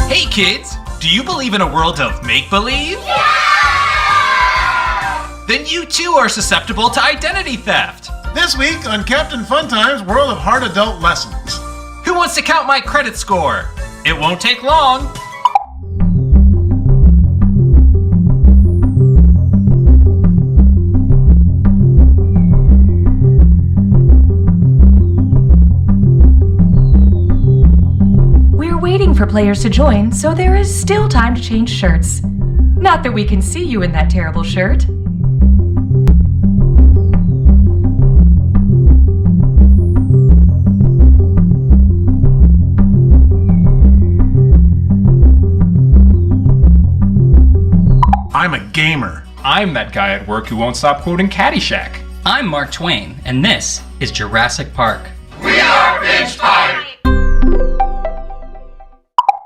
Hey kids, do you believe in a world of make-believe? Yeah! Then you too are susceptible to identity theft. This week on Captain Funtime's World of Hard Adult Lessons. Who wants to count my credit score? It won't take long. We're waiting for players to join, so there is still time to change shirts. Not that we can see you in that terrible shirt. I'm a gamer. I'm that guy at work who won't stop quoting Caddyshack. I'm Mark Twain, and this is Jurassic Park. We are Binge Pipe!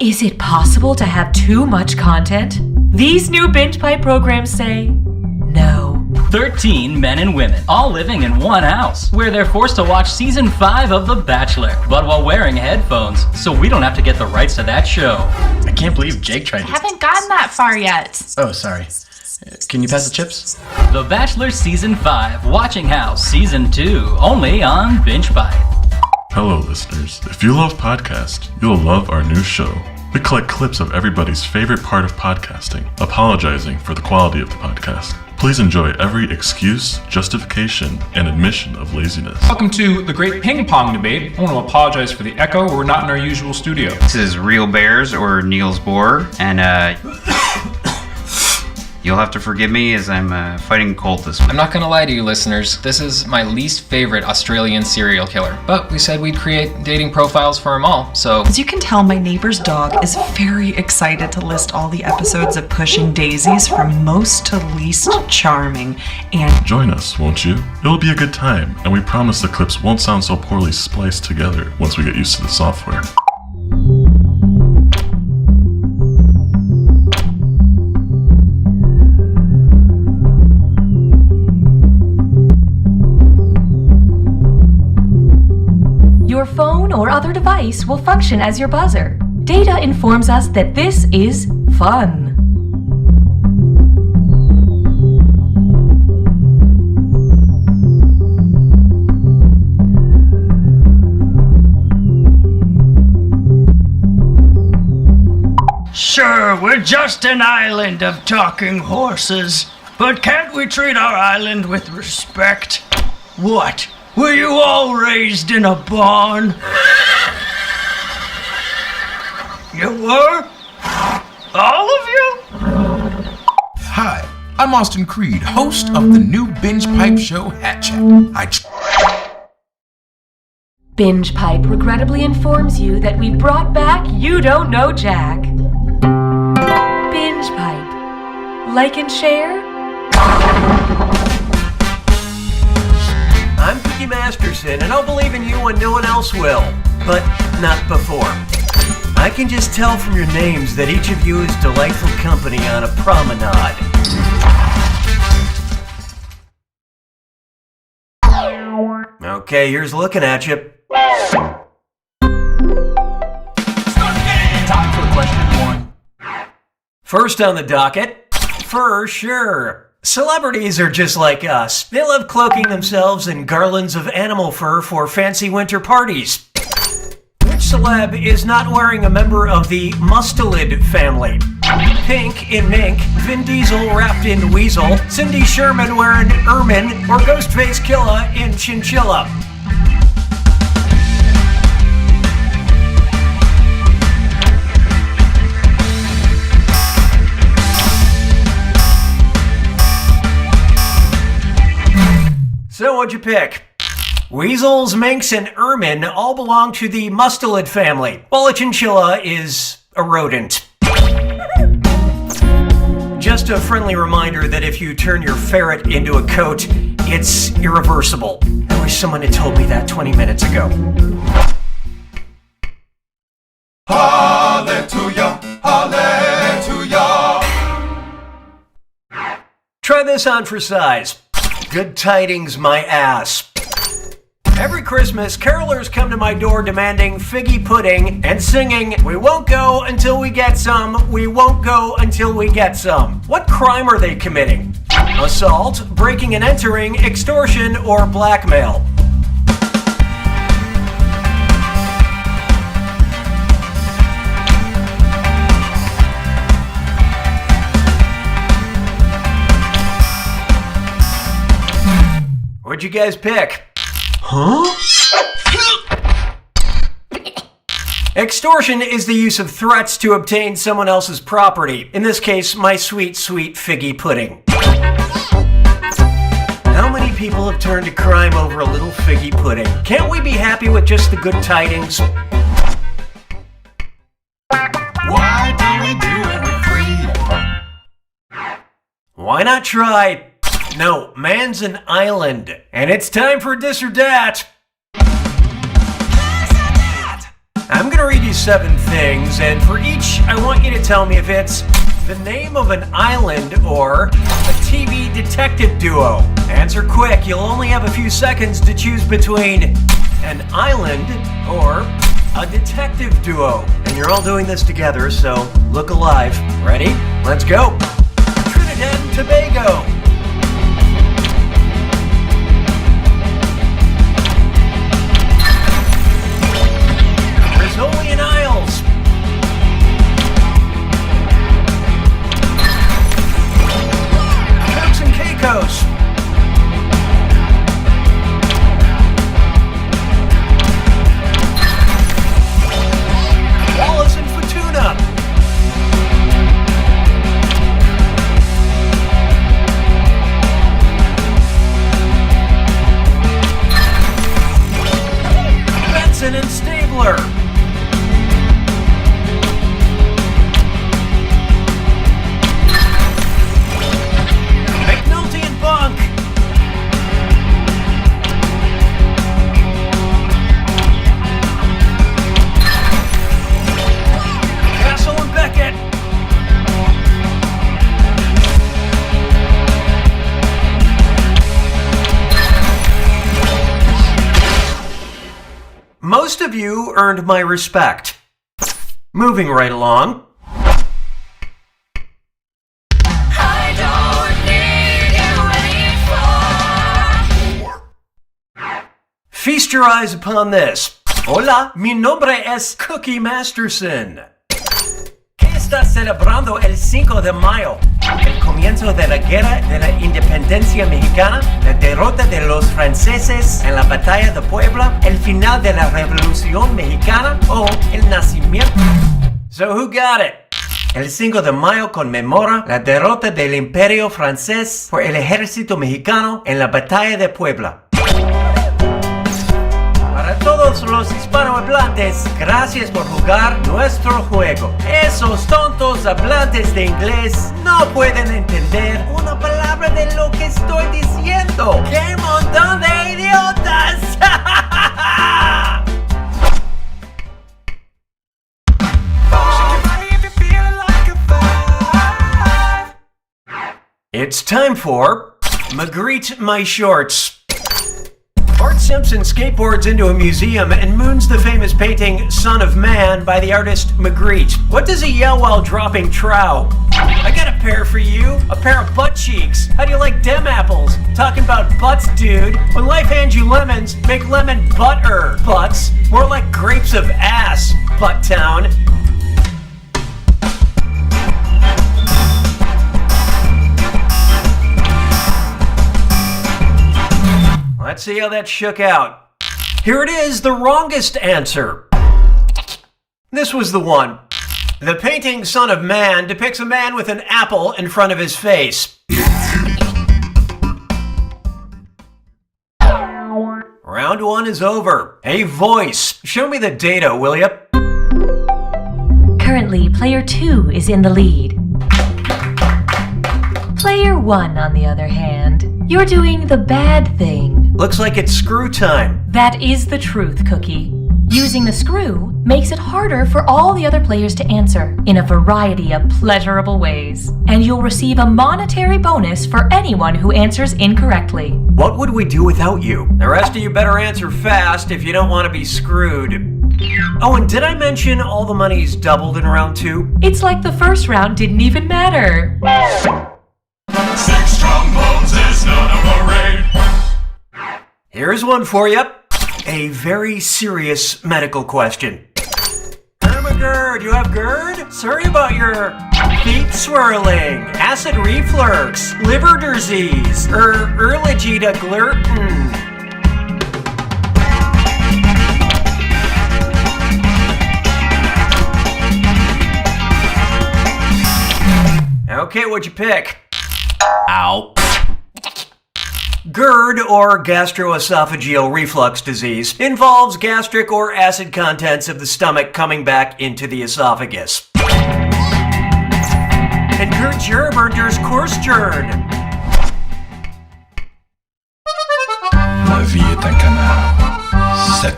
Is it possible to have too much content? These new Binge Pipe programs say no. 13 men and women, all living in one house, where they're forced to watch season 5 of The Bachelor, but while wearing headphones, so we don't have to get the rights to that show. I can't believe Jake tried to... Haven't gotten that far yet. Oh, sorry. Can you pass the chips? The Bachelor Season 5, Watching House Season 2, only on Binge Pipe. Hello, listeners. If you love podcasts, you'll love our new show. We collect clips of everybody's favorite part of podcasting, apologizing for the quality of the podcast. Please enjoy every excuse, justification, and admission of laziness. Welcome to the Great Ping Pong Debate. I want to apologize for the echo. We're not in our usual studio. This is Real Bears or Niels Bohr, and you'll have to forgive me as I'm fighting a cold this week. I'm not gonna lie to you listeners, this is my least favorite Australian serial killer. But we said we'd create dating profiles for them all, so... As you can tell, my neighbor's dog is very excited to list all the episodes of Pushing Daisies from most to least charming, and... Join us, won't you? It'll be a good time, and we promise the clips won't sound so poorly spliced together once we get used to the software. Your phone or other device will function as your buzzer. Data informs us that this is fun. Sure, we're just an island of talking horses, but can't we treat our island with respect? What? Were you all raised in a barn? You were? All of you? Hi, I'm Austin Creed, host of the new Binge Pipe show, Hat Chat. Binge Pipe regrettably informs you that we brought back You Don't Know Jack. Binge Pipe. Like and share? I'm Cookie Masterson, and I'll believe in you when no one else will. But not before. I can just tell from your names that each of you is delightful company on a promenade. Okay, here's looking at you. Time for question 1. First on the docket, for sure. Celebrities are just like us. They love cloaking themselves in garlands of animal fur for fancy winter parties. Which celeb is not wearing a member of the mustelid family? Pink in mink, Vin Diesel wrapped in weasel, Cindy Sherman wearing ermine, or Ghostface Killa in chinchilla? So what'd you pick? Weasels, minks, and ermine all belong to the mustelid family, while a chinchilla is a rodent. Just a friendly reminder that if you turn your ferret into a coat, it's irreversible. I wish someone had told me that 20 minutes ago. Hallelujah, hallelujah. Try this on for size. Good tidings, my ass. Every Christmas, carolers come to my door demanding figgy pudding and singing, "We won't go until we get some, we won't go until we get some." What crime are they committing? Assault, breaking and entering, extortion, or blackmail? What'd you guys pick? Huh? Extortion is the use of threats to obtain someone else's property. In this case, my sweet, sweet figgy pudding. How many people have turned to crime over a little figgy pudding? Can't we be happy with just the good tidings? Why do we do it with greed? Why not try... No, man's an island. And it's time for this or that. I'm gonna read you 7 things, and for each, I want you to tell me if it's the name of an island or a TV detective duo. Answer quick, you'll only have a few seconds to choose between an island or a detective duo. And you're all doing this together, so look alive. Ready? Let's go. Trinidad and Tobago. Brazilian Isles. Turks and Caicos. Wallis and Futuna. Benson and Stabler. Bunk. Castle and Beckett. Most of you earned my respect. Moving right along. Feast your eyes upon this. Hola, mi nombre es Cookie Masterson. ¿Qué está celebrando el 5 de mayo? El comienzo de la Guerra de la Independencia Mexicana, la derrota de los franceses en la Batalla de Puebla, el final de la Revolución Mexicana o el nacimiento. So who got it? El 5 de mayo conmemora la derrota del Imperio francés por el ejército mexicano en la Batalla de Puebla. Para todos los hispanohablantes, gracias por jugar nuestro juego. Esos tontos hablantes de inglés no pueden entender una palabra de lo que estoy diciendo. ¡Qué montón de idiotas! It's time for Magritte My Shorts. Bart Simpson skateboards into a museum and moons the famous painting Son of Man by the artist Magritte. What does he yell while dropping trow? I got a pair for you, a pair of butt cheeks. How do you like dem apples? Talking about butts, dude. When life hands you lemons, make lemon butter. Butts, more like grapes of ass, Butt Town. Let's see how that shook out. Here it is, the wrongest answer. This was the one. The painting Son of Man depicts a man with an apple in front of his face. Round 1 is over. A voice. Show me the data, will ya? Currently, player 2 is in the lead. Player 1, on the other hand, you're doing the bad thing. Looks like it's screw time. That is the truth, Cookie. Using the screw, makes it harder for all the other players to answer in a variety of pleasurable ways. And you'll receive a monetary bonus for anyone who answers incorrectly. What would we do without you? The rest of you better answer fast if you don't want to be screwed. Oh, and did I mention all the money's doubled in round 2? It's like the first round didn't even matter. 6 strong bones is none of a raid. Here's one for you. A very serious medical question. Hermagerd, you have GERD? Sorry about your feet swirling, acid reflux, liver disease, allergy to gluten. Okay, what'd you pick? Ow. GERD, or gastroesophageal reflux disease, involves gastric or acid contents of the stomach coming back into the esophagus. And GERD's Gerberders Korsjern. La vie est un canard. 7.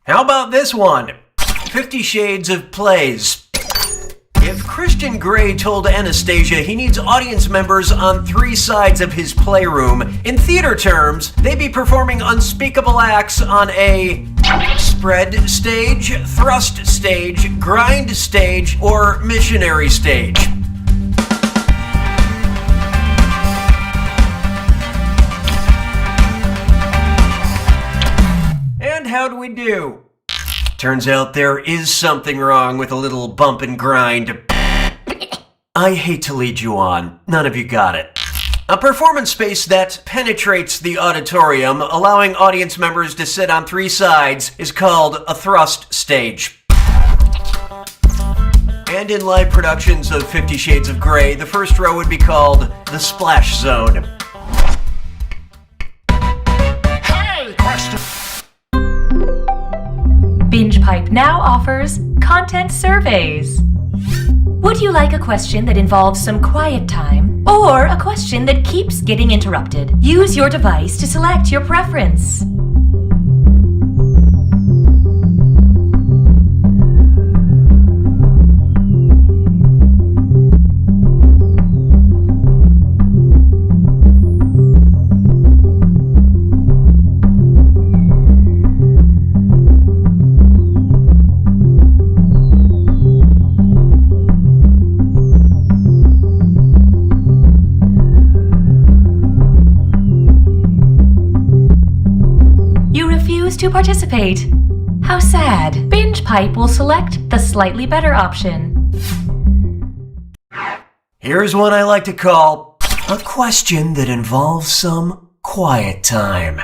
How about this one? 50 Shades of Plays. If Christian Grey told Anastasia he needs audience members on 3 sides of his playroom, in theater terms, they'd be performing unspeakable acts on a spread stage, thrust stage, grind stage, or missionary stage. And how'd we do? Turns out there is something wrong with a little bump and grind. I hate to lead you on. None of you got it. A performance space that penetrates the auditorium, allowing audience members to sit on 3 sides, is called a thrust stage. And in live productions of 50 Shades of Grey, the first row would be called the splash zone. Hey, question. Binge Pipe now offers content surveys. Would you like a question that involves some quiet time, or a question that keeps getting interrupted? Use your device to select your preference. To participate. How sad. Binge Pipe will select the slightly better option. Here's one I like to call a question that involves some quiet time.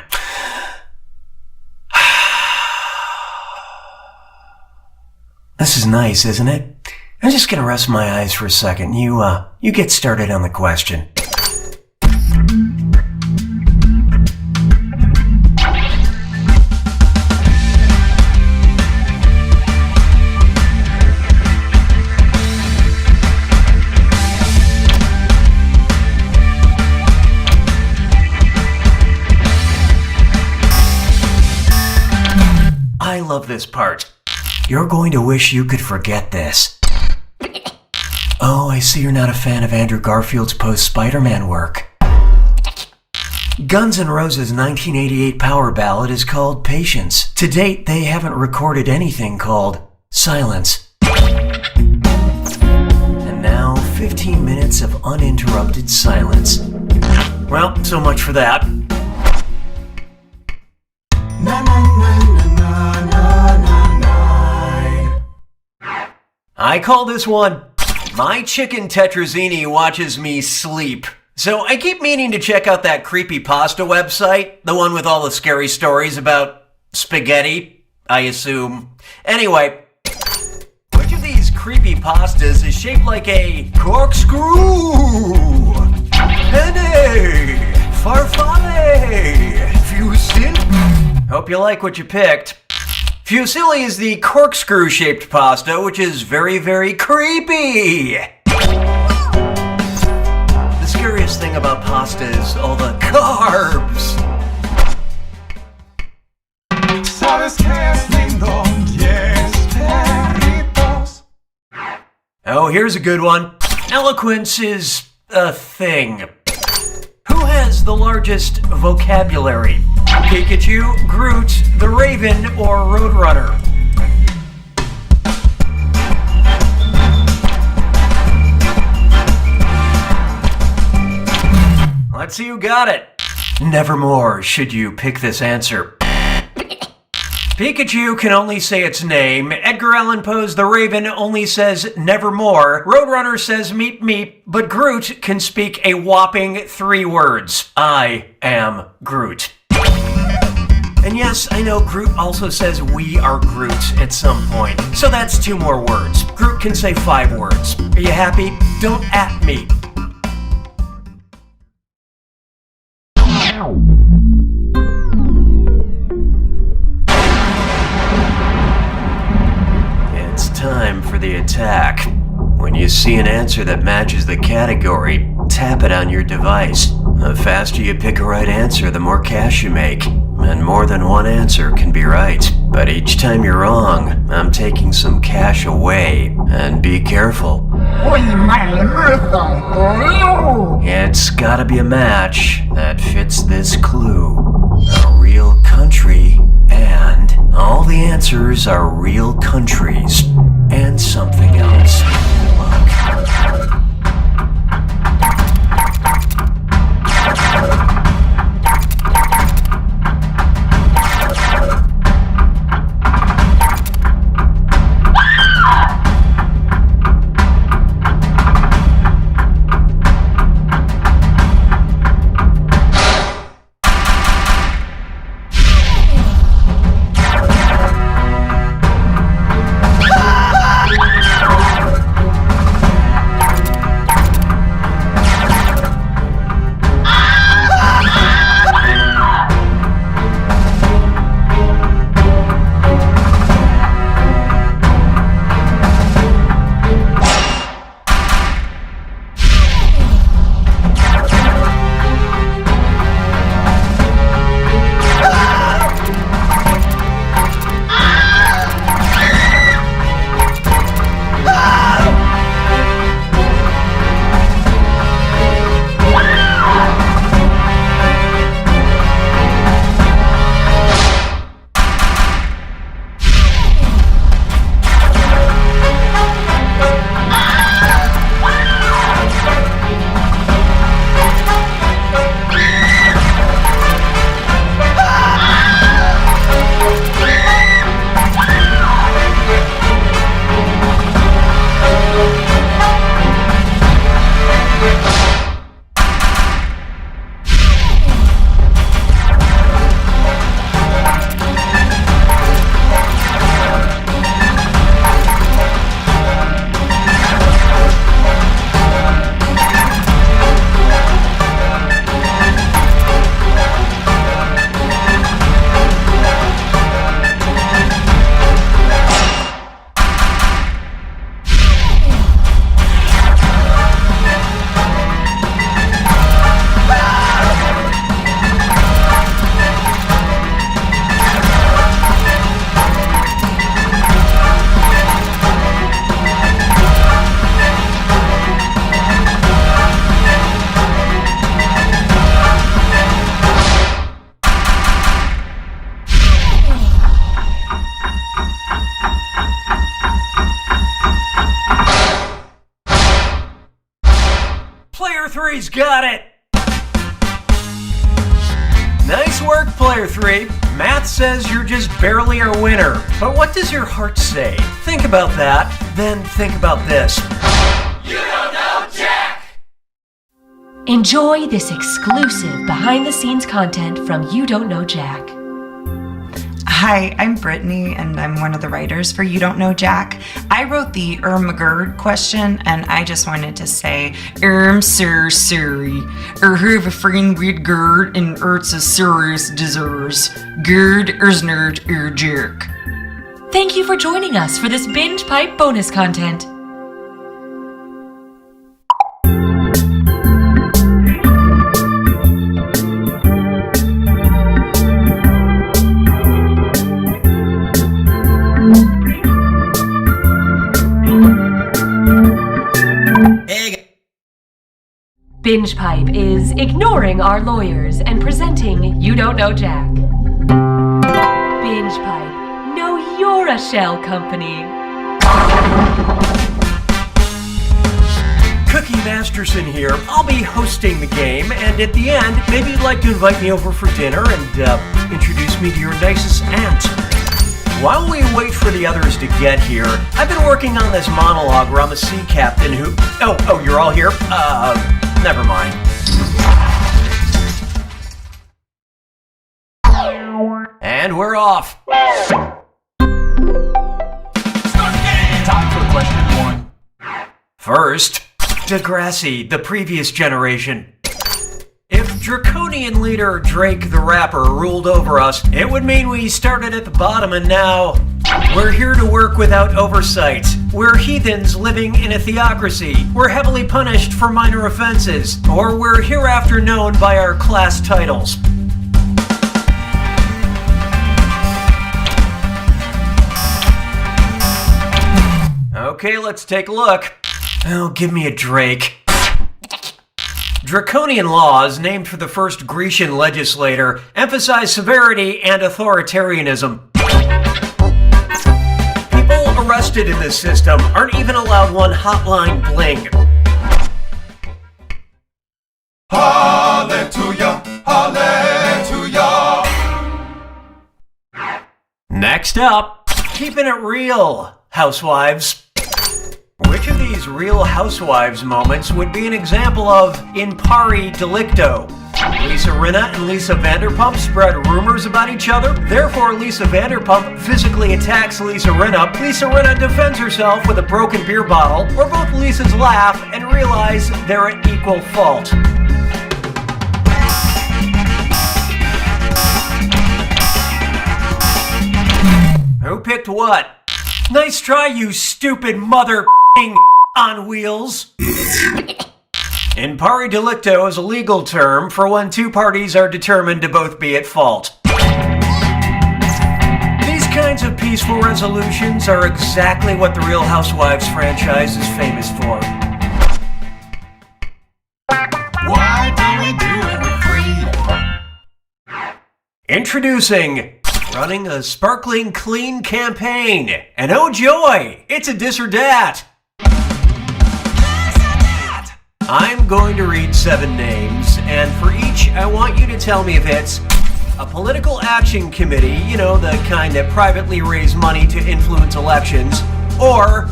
This is nice, isn't it? I'm just gonna rest my eyes for a second. You get started on the question. I love this part. You're going to wish you could forget this. Oh, I see you're not a fan of Andrew Garfield's post-Spider-Man work. Guns N' Roses' 1988 power ballad is called Patience. To date, they haven't recorded anything called Silence. And now, 15 minutes of uninterrupted silence. Well, so much for that. I call this one, My Chicken Tetrazzini Watches Me Sleep. So I keep meaning to check out that creepypasta website, the one with all the scary stories about spaghetti, I assume. Anyway, which of these creepypastas is shaped like a corkscrew? Penne, farfalle, fusilli. Hope you like what you picked. Fusilli is the corkscrew-shaped pasta, which is very, very creepy. The scariest thing about pasta is all the carbs. So this can't lindo, yes, perritos. Oh, here's a good one. Eloquence is a thing. Who has the largest vocabulary? Pikachu, Groot, the Raven, or Roadrunner? Let's see who got it. Nevermore should you pick this answer. Pikachu can only say its name. Edgar Allan Poe's The Raven only says nevermore. Roadrunner says meep meep. But Groot can speak a whopping 3 words. I am Groot. And yes, I know Groot also says we are Groot at some point. So that's 2 more words. Groot can say 5 words. Are you happy? Don't at me. It's time for the attack. When you see an answer that matches the category, tap it on your device. The faster you pick a right answer, the more cash you make. And more than one answer can be right. But each time you're wrong, I'm taking some cash away. And be careful. It's gotta be a match that fits this clue. A real country, and all the answers are real countries. And something else. Player 3's got it! Nice work, Player 3. Math says you're just barely our winner. But what does your heart say? Think about that, then think about this. You don't know Jack! Enjoy this exclusive behind-the-scenes content from You Don't Know Jack. Hi, I'm Brittany, and I'm one of the writers for You Don't Know Jack. I wrote the McGurd question, and I just wanted to say, sir, sorry. Have a friend with Gerd, and it's a serious disease. Gerd is not a jerk. Thank you for joining us for this Binge Pipe bonus content. Binge Pipe is ignoring our lawyers and presenting You Don't Know Jack. Binge Pipe, know you're a shell company. Cookie Masterson here. I'll be hosting the game, and at the end, maybe you'd like to invite me over for dinner and introduce me to your nicest aunt. While we wait for the others to get here, I've been working on this monologue where I'm a sea captain who... Oh, you're all here? Never mind. And we're off. Time for question 1. First, Degrassi, the previous generation. If Draconian leader Drake the Rapper ruled over us, it would mean we started at the bottom and now we're here to work without oversight. We're heathens living in a theocracy. We're heavily punished for minor offenses, or we're hereafter known by our class titles. Okay, let's take a look. Oh, give me a Drake. Draconian laws, named for the first Grecian legislator, emphasize severity and authoritarianism. People arrested in this system aren't even allowed one hotline bling. Hallelujah, hallelujah. Next up, keeping it real, housewives. Which of these Real Housewives moments would be an example of in pari delicto? Lisa Rinna and Lisa Vanderpump spread rumors about each other. Therefore, Lisa Vanderpump physically attacks Lisa Rinna. Lisa Rinna defends herself with a broken beer bottle. Or both Lisas laugh and realize they're at equal fault. Who picked what? Nice try, you stupid mother on wheels. In pari delicto is a legal term for when two parties are determined to both be at fault. These kinds of peaceful resolutions are exactly what the Real Housewives franchise is famous for. Why do we do it with freedom? Introducing running a sparkling clean campaign. And oh joy, it's a dis or dat. I'm going to read 7 names, and for each, I want you to tell me if it's a political action committee, you know, the kind that privately raise money to influence elections, or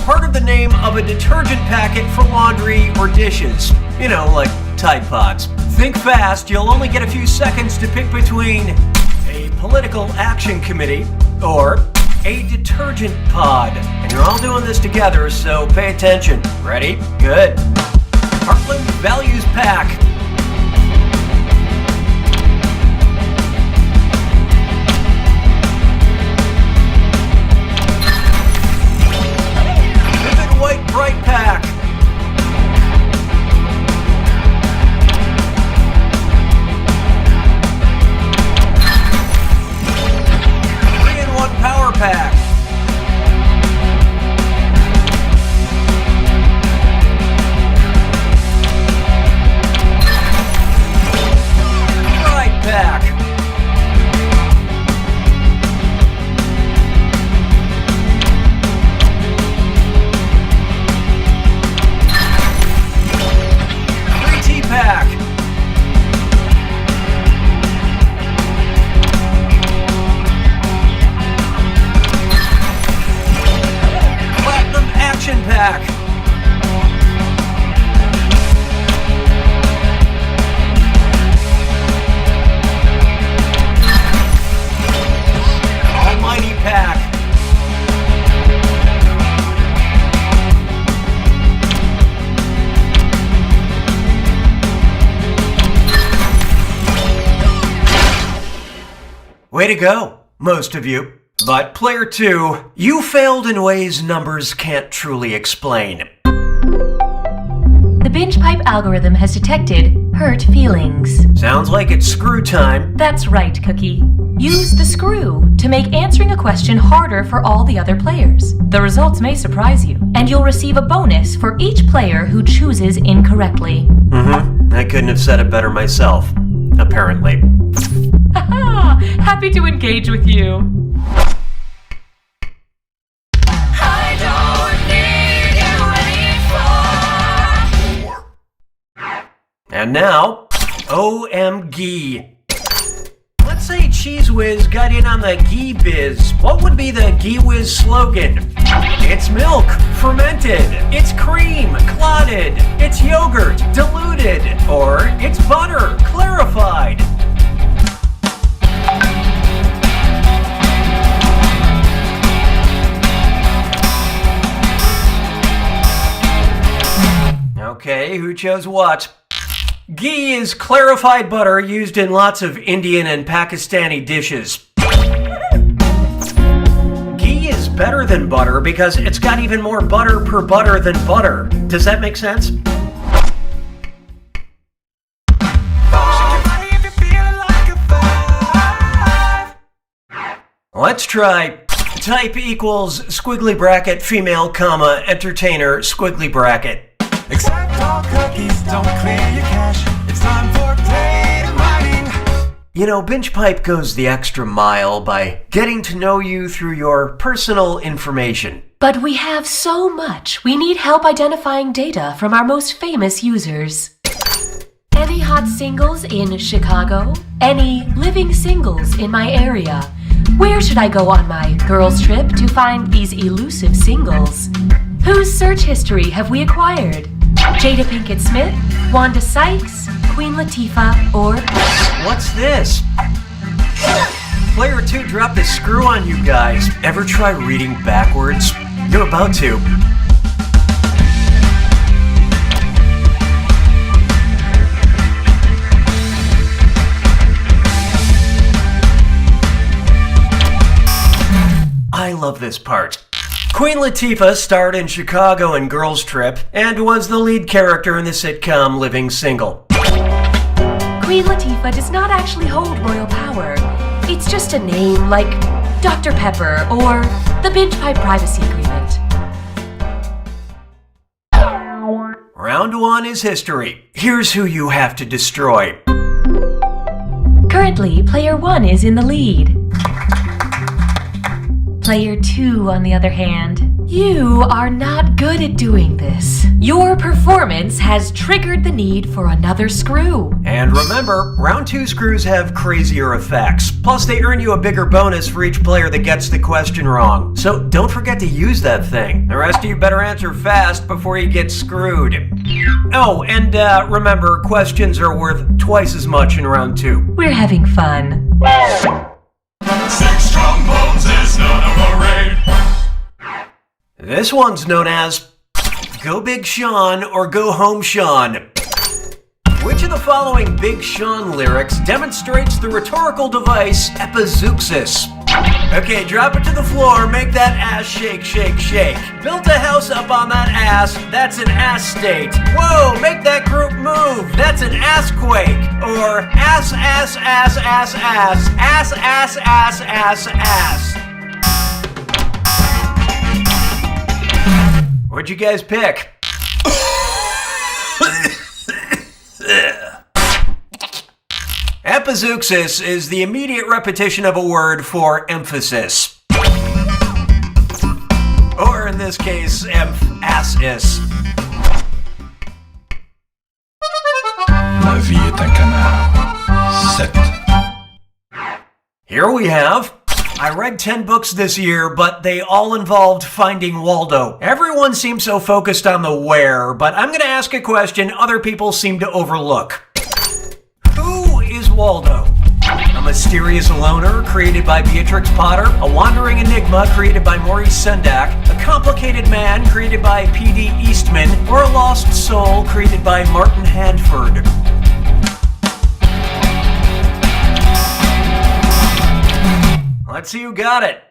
part of the name of a detergent packet for laundry or dishes, you know, like Tide Pods. Think fast, you'll only get a few seconds to pick between a political action committee or a detergent pod. And you're all doing this together, so pay attention. Ready? Good. Heartland Values Pack. Vivid White Bright Pack. Power Pack. Right Pack. Free Tea Pack. Pack. Almighty Pack. Way to go, most of you. But player 2, you failed in ways numbers can't truly explain. The Binge Pipe algorithm has detected hurt feelings. Sounds like it's screw time. That's right, Cookie. Use the screw to make answering a question harder for all the other players. The results may surprise you, and you'll receive a bonus for each player who chooses incorrectly. I couldn't have said it better myself. Apparently. Haha! Happy to engage with you. And now, OMG. Let's say Cheese Whiz got in on the Ghee Biz. What would be the Ghee Whiz slogan? It's milk, fermented. It's cream, clotted. It's yogurt, diluted. Or it's butter, clarified. Okay, who chose what? Ghee is clarified butter used in lots of Indian and Pakistani dishes. Ghee is better than butter because it's got even more butter per butter than butter. Does that make sense? Let's try type equals squiggly bracket female comma entertainer squiggly bracket. Accept all cookies, don't clear your cache. It's time for data mining. You know, Binge Pipe goes the extra mile by getting to know you through your personal information. But we have so much, we need help identifying data from our most famous users. Any hot singles in Chicago? Any living singles in my area? Where should I go on my girls' trip to find these elusive singles? Whose search history have we acquired? Jada Pinkett Smith, Wanda Sykes, Queen Latifah, or... What's this? Player 2 dropped a screw on you guys. Ever try reading backwards? You're about to. I love this part. Queen Latifah starred in Chicago and Girls Trip and was the lead character in the sitcom Living Single. Queen Latifah does not actually hold royal power. It's just a name like Dr. Pepper or the Binge Pipe Privacy Agreement. Round 1 is history. Here's who you have to destroy. Currently, player 1 is in the lead. Player 2, on the other hand, you are not good at doing this. Your performance has triggered the need for another screw. And remember, round 2 screws have crazier effects. Plus, they earn you a bigger bonus for each player that gets the question wrong. So don't forget to use that thing. The rest of you better answer fast before you get screwed. Oh, and remember, questions are worth twice as much in round 2. We're having fun. 6 trombones is none of a raid. This one's known as Go Big Sean or Go Home Sean. Which of the following Big Sean lyrics demonstrates the rhetorical device epizeuxis? Okay, drop it to the floor, make that ass shake, shake, shake. Built a house up on that ass, that's an ass state. Whoa, make that group move, that's an ass quake. Or ass, ass, ass, ass, ass, ass, ass, ass, ass, ass. What'd you guys pick? Epizeuxis is the immediate repetition of a word for emphasis. Or in this case, emphasis. La vie est un canard. 7. Here we have. I read 10 books this year, but they all involved finding Waldo. Everyone seems so focused on the where, but I'm going to ask a question other people seem to overlook. Who is Waldo? A mysterious loner created by Beatrix Potter, a wandering enigma created by Maurice Sendak, a complicated man created by P.D. Eastman, or a lost soul created by Martin Handford? Let's see who got it.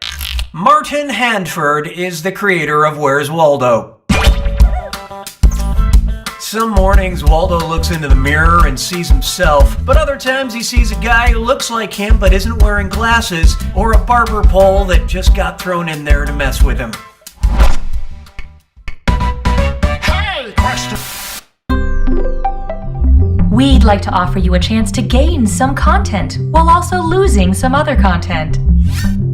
Martin Handford is the creator of Where's Waldo. Some mornings, Waldo looks into the mirror and sees himself, but other times he sees a guy who looks like him but isn't wearing glasses, or a barber pole that just got thrown in there to mess with him. Hey, question. We'd like to offer you a chance to gain some content while also losing some other content.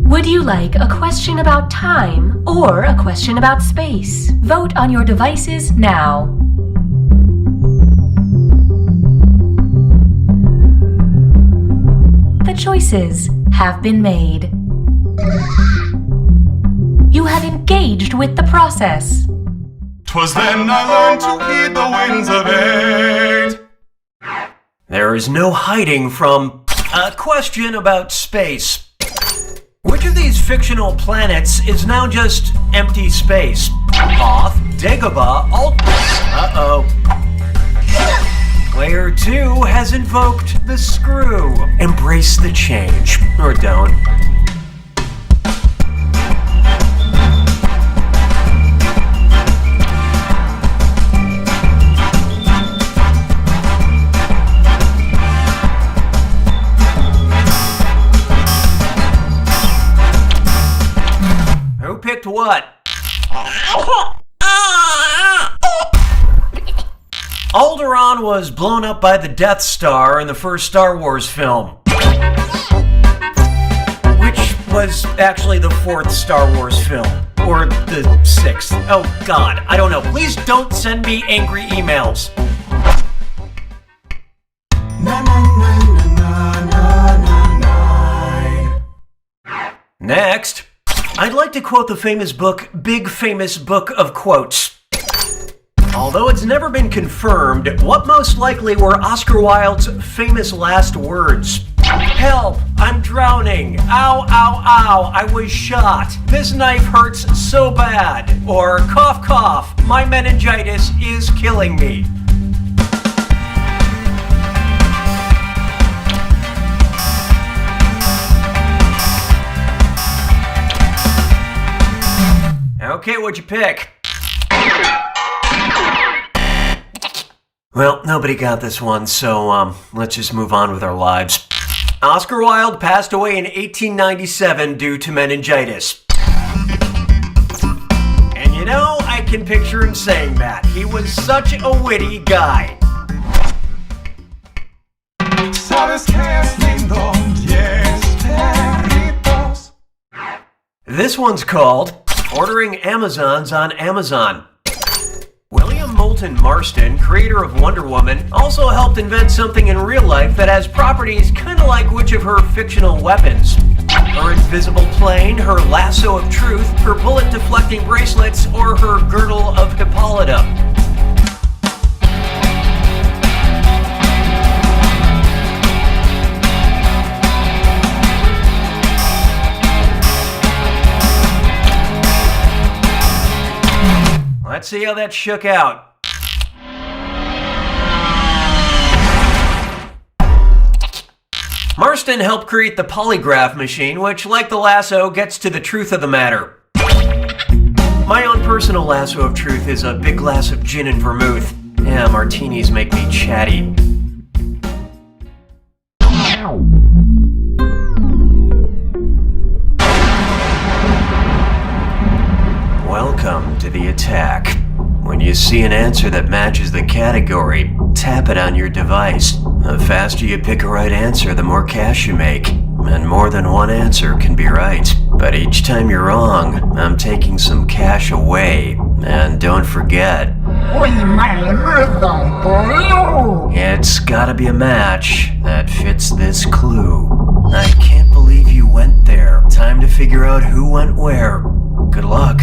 Would you like a question about time or a question about space? Vote on your devices now. The choices have been made. You have engaged with the process. 'Twas then I learned to heed the winds of eight. There is no hiding from a question about space. Which of these fictional planets is now just empty space? Hoth, Dagobah, Altus. Uh-oh. Player 2 has invoked the screw. Embrace the change. Or don't. Who picked what? Alderaan was blown up by the Death Star in the first Star Wars film. Which was actually the fourth Star Wars film. Or the sixth. Oh god, I don't know. Please don't send me angry emails. Next, I'd like to quote the famous book, Big Famous Book of Quotes. Although it's never been confirmed, what most likely were Oscar Wilde's famous last words? Help! I'm drowning! Ow, ow, ow! I was shot! This knife hurts so bad! Or cough, cough! My meningitis is killing me! Okay, what'd you pick? Well, nobody got this one, so let's just move on with our lives. Oscar Wilde passed away in 1897 due to meningitis. And you know, I can picture him saying that. He was such a witty guy. This one's called Ordering Amazons on Amazon. William Moulton Marston, creator of Wonder Woman, also helped invent something in real life that has properties kind of like which of her fictional weapons. Her invisible plane, her lasso of truth, her bullet-deflecting bracelets, or her girdle of Hippolyta. Let's see how that shook out. Marston helped create the polygraph machine, which, like the lasso, gets to the truth of the matter. My own personal lasso of truth is a big glass of gin and vermouth. Yeah, martinis make me chatty. Welcome to the attack. When you see an answer that matches the category, tap it on your device. The faster you pick a right answer, the more cash you make. And more than one answer can be right. But each time you're wrong, I'm taking some cash away. And don't forget, it's gotta be a match that fits this clue. I can't believe you went there. Time to figure out who went where. Good luck.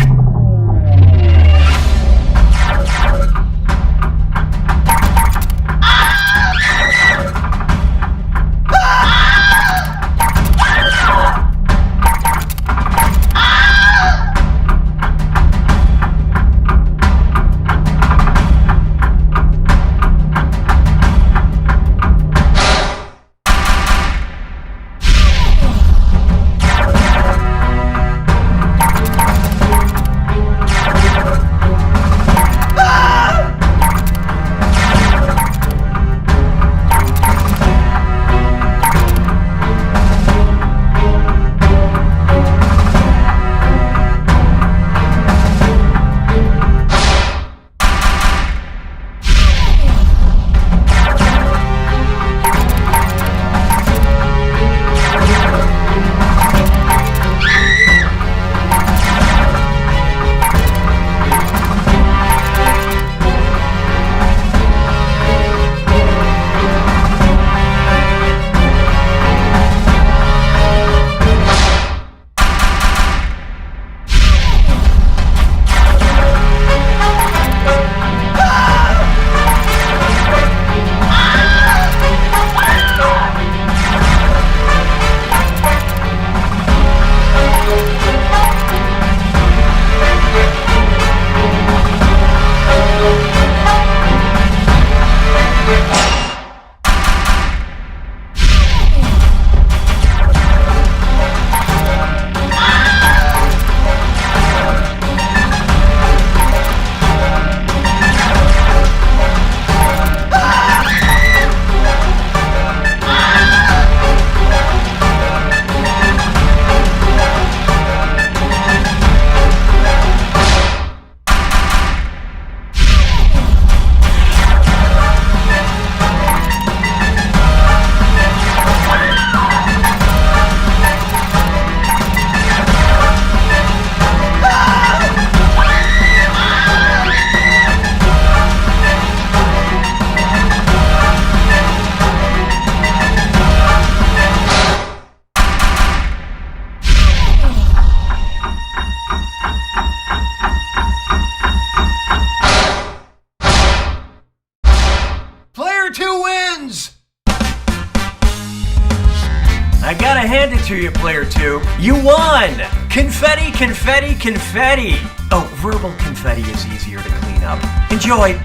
hand it to you, player 2. You won! Confetti, confetti, confetti! Oh, verbal confetti is easier to clean up. Enjoy!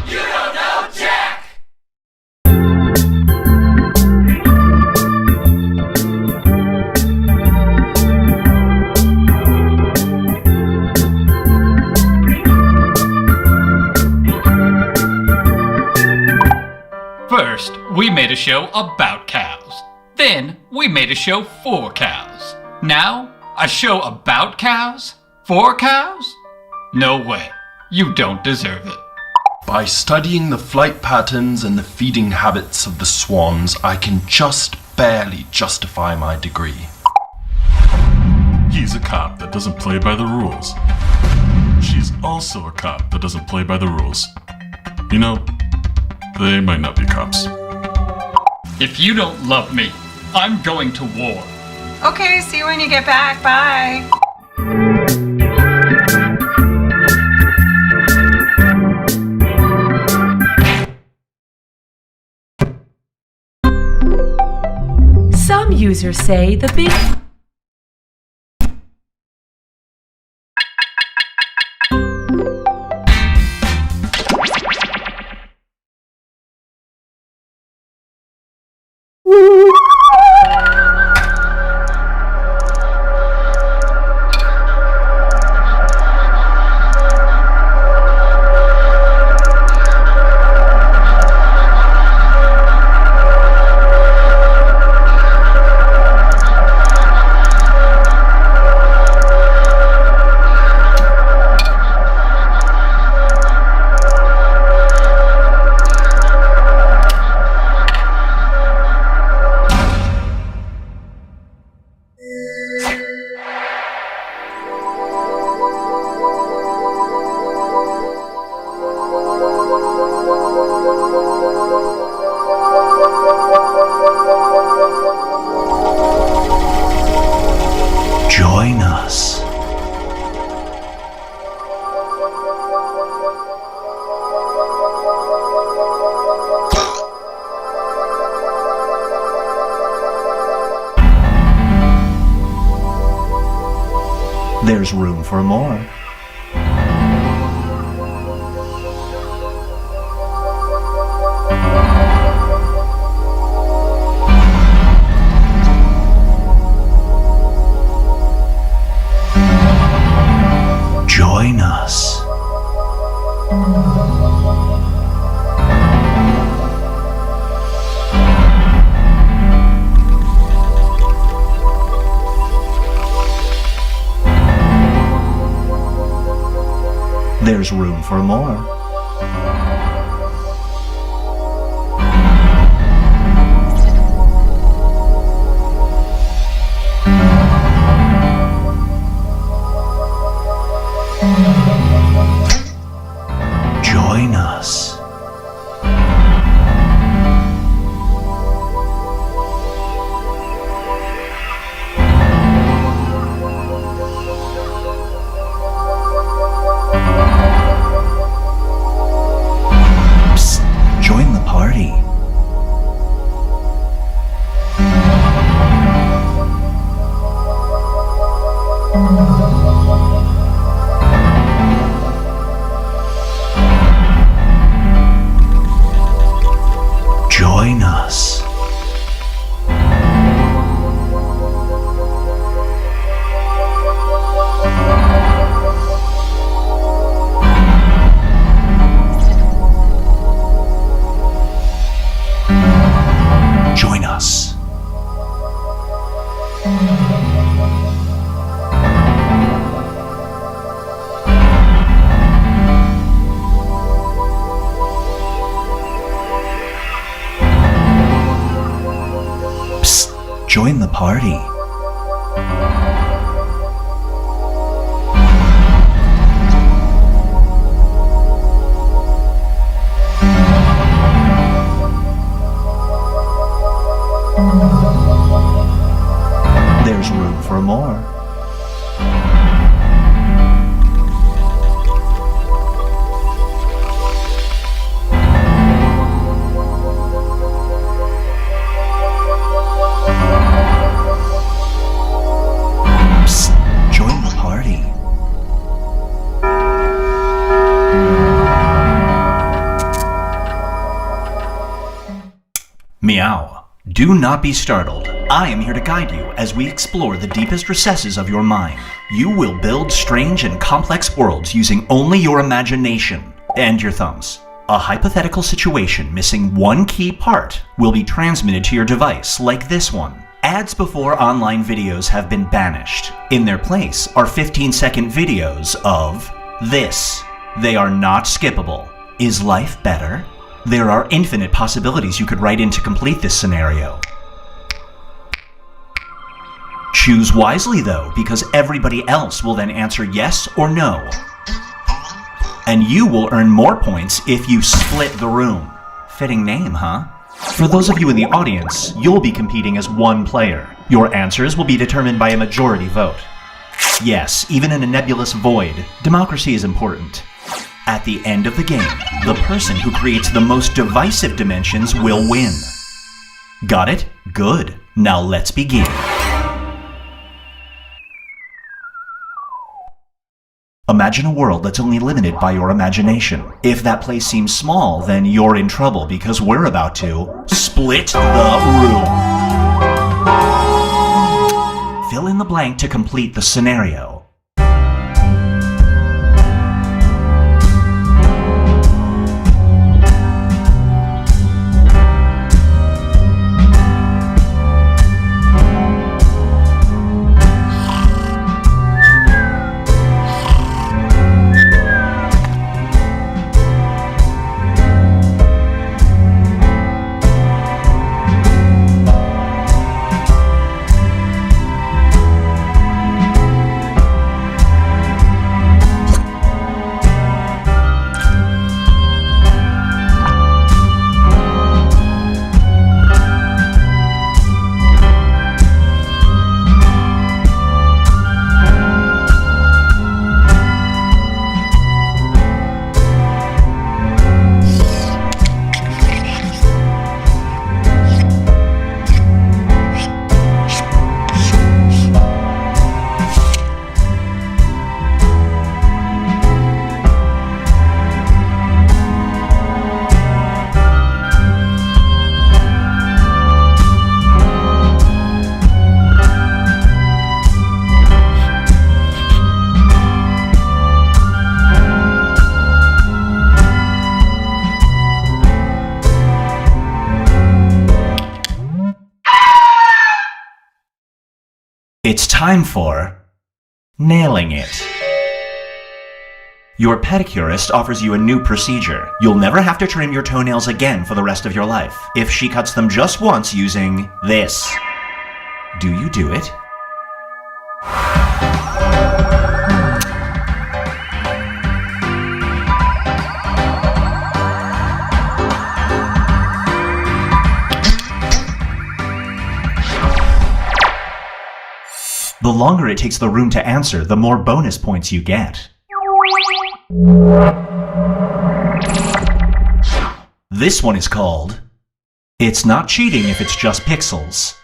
You don't know Jack! First, we made a show about cows. Then, we made a show for cows. Now, a show about cows? For cows? No way. You don't deserve it. By studying the flight patterns and the feeding habits of the swans, I can just barely justify my degree. He's a cop that doesn't play by the rules. She's also a cop that doesn't play by the rules. You know, they might not be cops. If you don't love me, I'm going to war. Okay, see you when you get back. Bye. Some users say the big... Join us. There's room for more. Join us. There's room for more. Join us. Psst, join the party. Join us. Join us. Psst, join the party. There's room for more. Do not be startled. I am here to guide you as we explore the deepest recesses of your mind. You will build strange and complex worlds using only your imagination and your thumbs. A hypothetical situation missing one key part will be transmitted to your device, like this one. Ads before online videos have been banished. In their place are 15-second videos of this. They are not skippable. Is life better? There are infinite possibilities you could write in to complete this scenario. Choose wisely though, because everybody else will then answer yes or no. And you will earn more points if you split the room. Fitting name, huh? For those of you in the audience, you'll be competing as one player. Your answers will be determined by a majority vote. Yes, even in a nebulous void, democracy is important. At the end of the game, the person who creates the most divisive dimensions will win. Got it? Good. Now let's begin. Imagine a world that's only limited by your imagination. If that place seems small, then you're in trouble because we're about to split the room. Fill in the blank to complete the scenario. It's time for nailing it. Your pedicurist offers you a new procedure. You'll never have to trim your toenails again for the rest of your life if she cuts them just once using this. Do you do it? The longer it takes the room to answer, the more bonus points you get. This one is called It's Not Cheating If It's Just Pixels.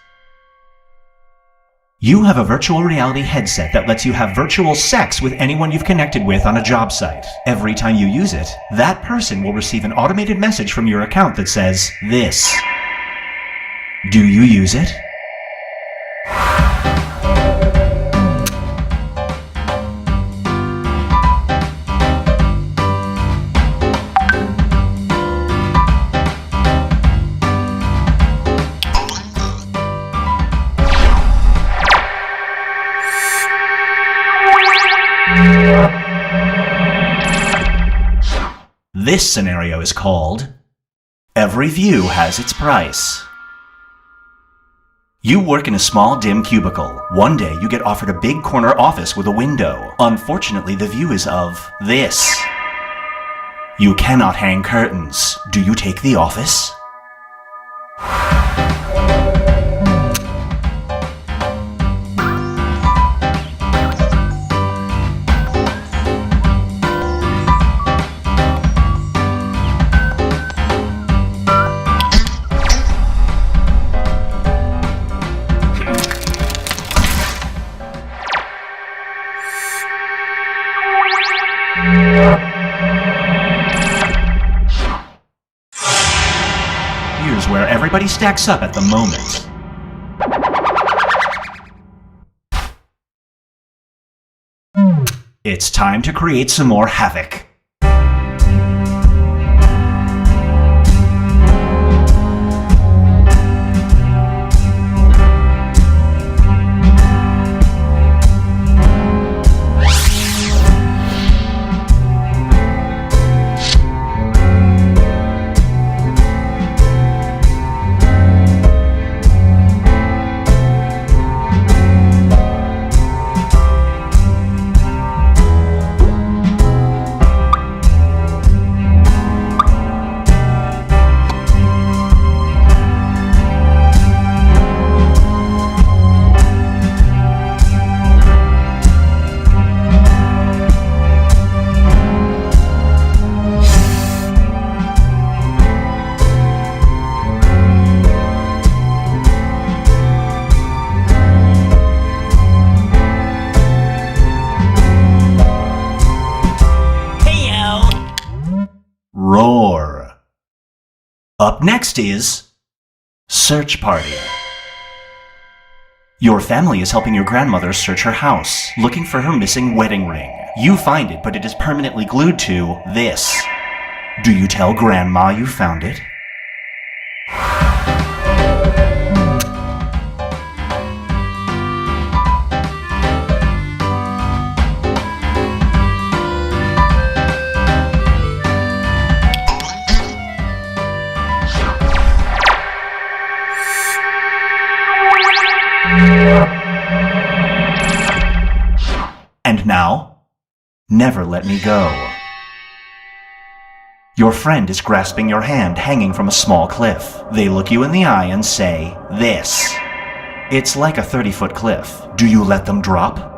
You have a virtual reality headset that lets you have virtual sex with anyone you've connected with on a job site. Every time you use it, that person will receive an automated message from your account that says this. Do you use it? This scenario is called Every View Has Its Price. You work in a small, dim cubicle. One day you get offered a big corner office with a window. Unfortunately, the view is of this. You cannot hang curtains. Do you take the office? everybody stacks up at the moment. It's time to create some more havoc. Roar. Up next is Search Party. Your family is helping your grandmother search her house, looking for her missing wedding ring. You find it, but it is permanently glued to this. Do you tell Grandma you found it? And now, never let me go. Your friend is grasping your hand hanging from a small cliff. They look you in the eye and say, this. It's like a 30-foot cliff. Do you let them drop?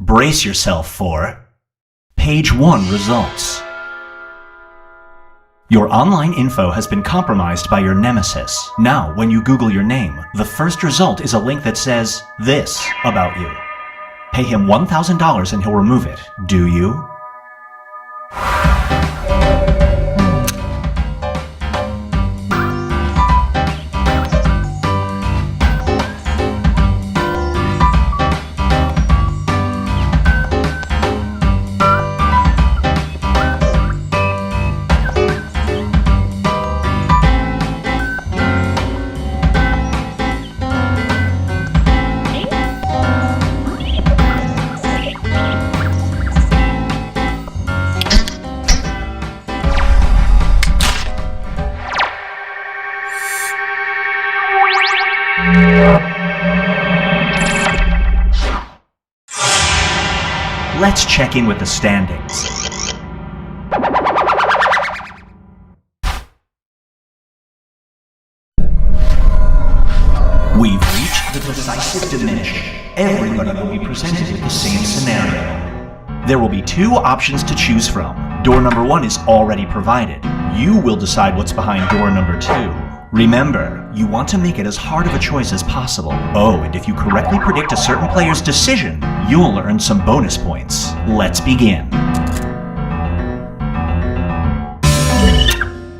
Brace yourself for Page 1 results. Your online info has been compromised by your nemesis. Now, when you Google your name, the first result is a link that says this about you. Pay him $1,000 and he'll remove it. Do you? Let's check in with the standings. We've reached the decisive diminish. Everybody will be presented with the same scenario. There will be two options to choose from. Door number 1 is already provided. You will decide what's behind door number 2. Remember, you want to make it as hard of a choice as possible. Oh, and if you correctly predict a certain player's decision, you'll earn some bonus points. Let's begin.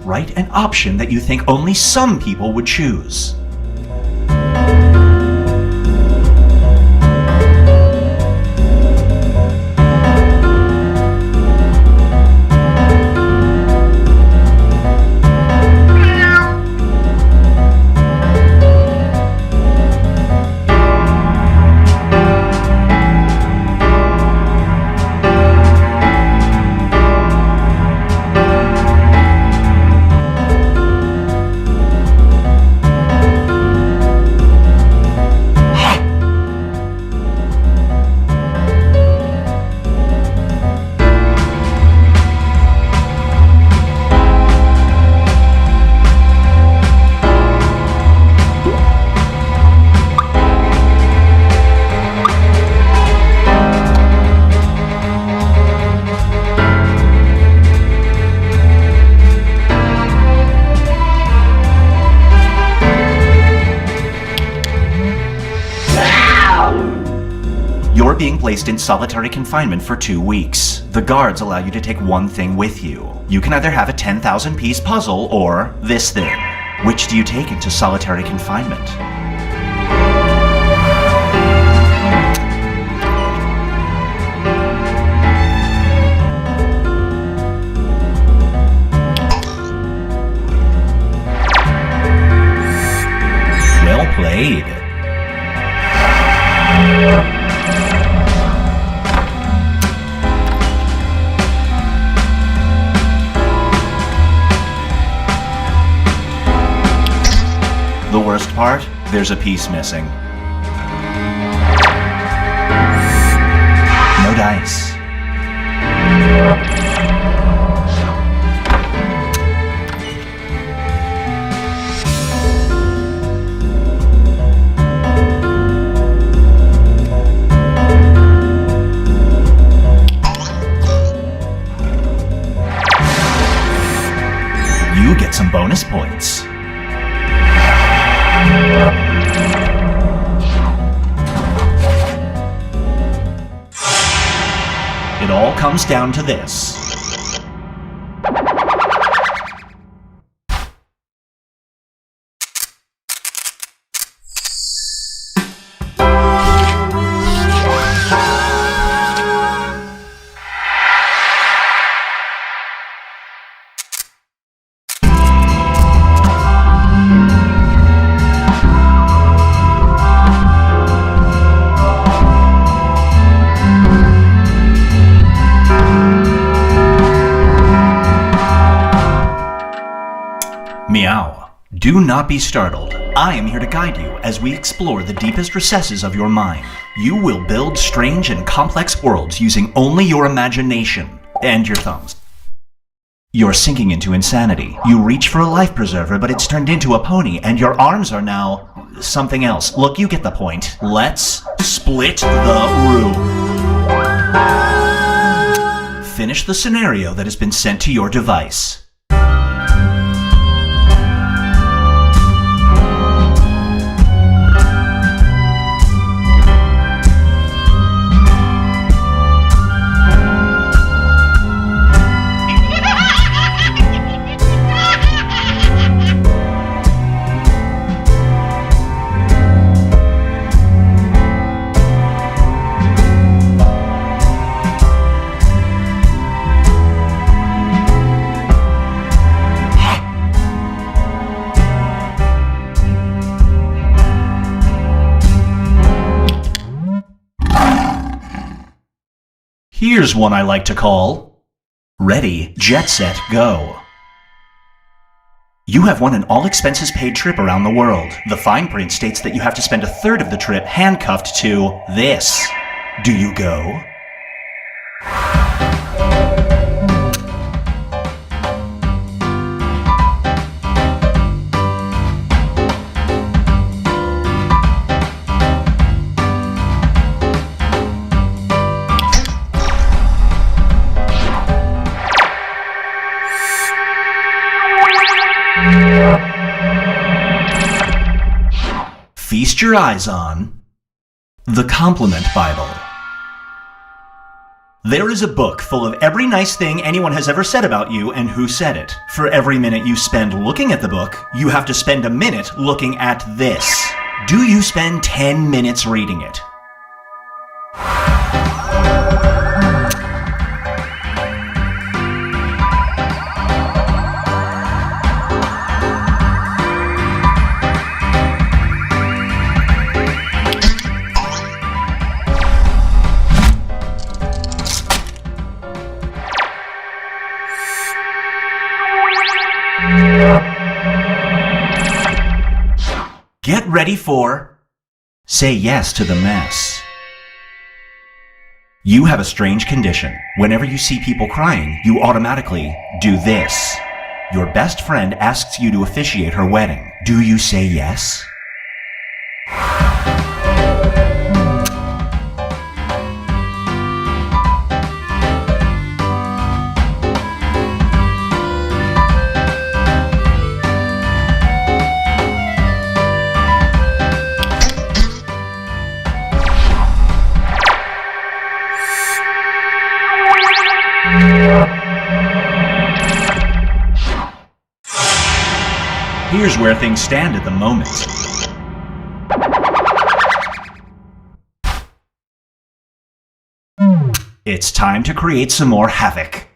Write an option that you think only some people would choose. You're being placed in solitary confinement for 2 weeks. The guards allow you to take one thing with you. You can either have a 10,000-piece puzzle or this thing. Which do you take into solitary confinement? Well played. The worst part? There's a piece missing. No dice. You get some bonus points. It all comes down to this. Meow. Do not be startled. I am here to guide you as we explore the deepest recesses of your mind. You will build strange and complex worlds using only your imagination and your thumbs. You're sinking into insanity. You reach for a life preserver, but it's turned into a pony, and your arms are now something else. Look, you get the point. Let's split the room. Finish the scenario that has been sent to your device. Here's one I like to call Ready, Jet Set, Go. You have won an all-expenses-paid trip around the world. The fine print states that you have to spend a third of the trip handcuffed to this. Do you go? Feast your eyes on the Compliment Bible. There is a book full of every nice thing anyone has ever said about you and who said it. For every minute you spend looking at the book, you have to spend a minute looking at this. Do you spend 10 minutes reading it? Get ready for say yes to the mess. You have a strange condition. Whenever you see people crying, you automatically do this. Your best friend asks you to officiate her wedding. Do you say yes? Here's where things stand at the moment. It's time to create some more havoc.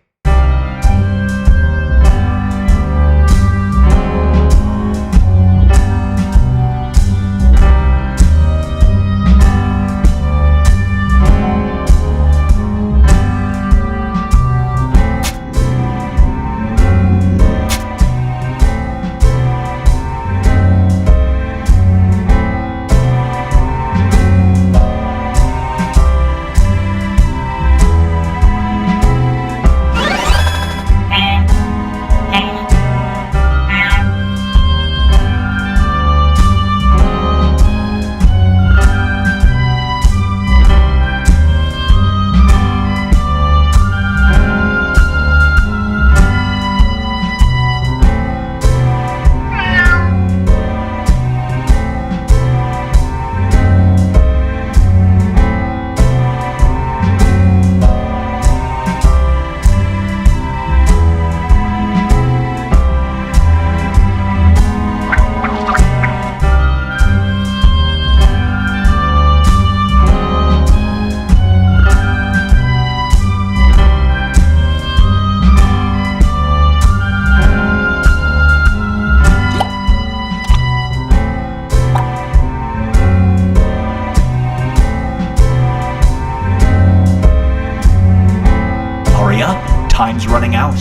Time's running out.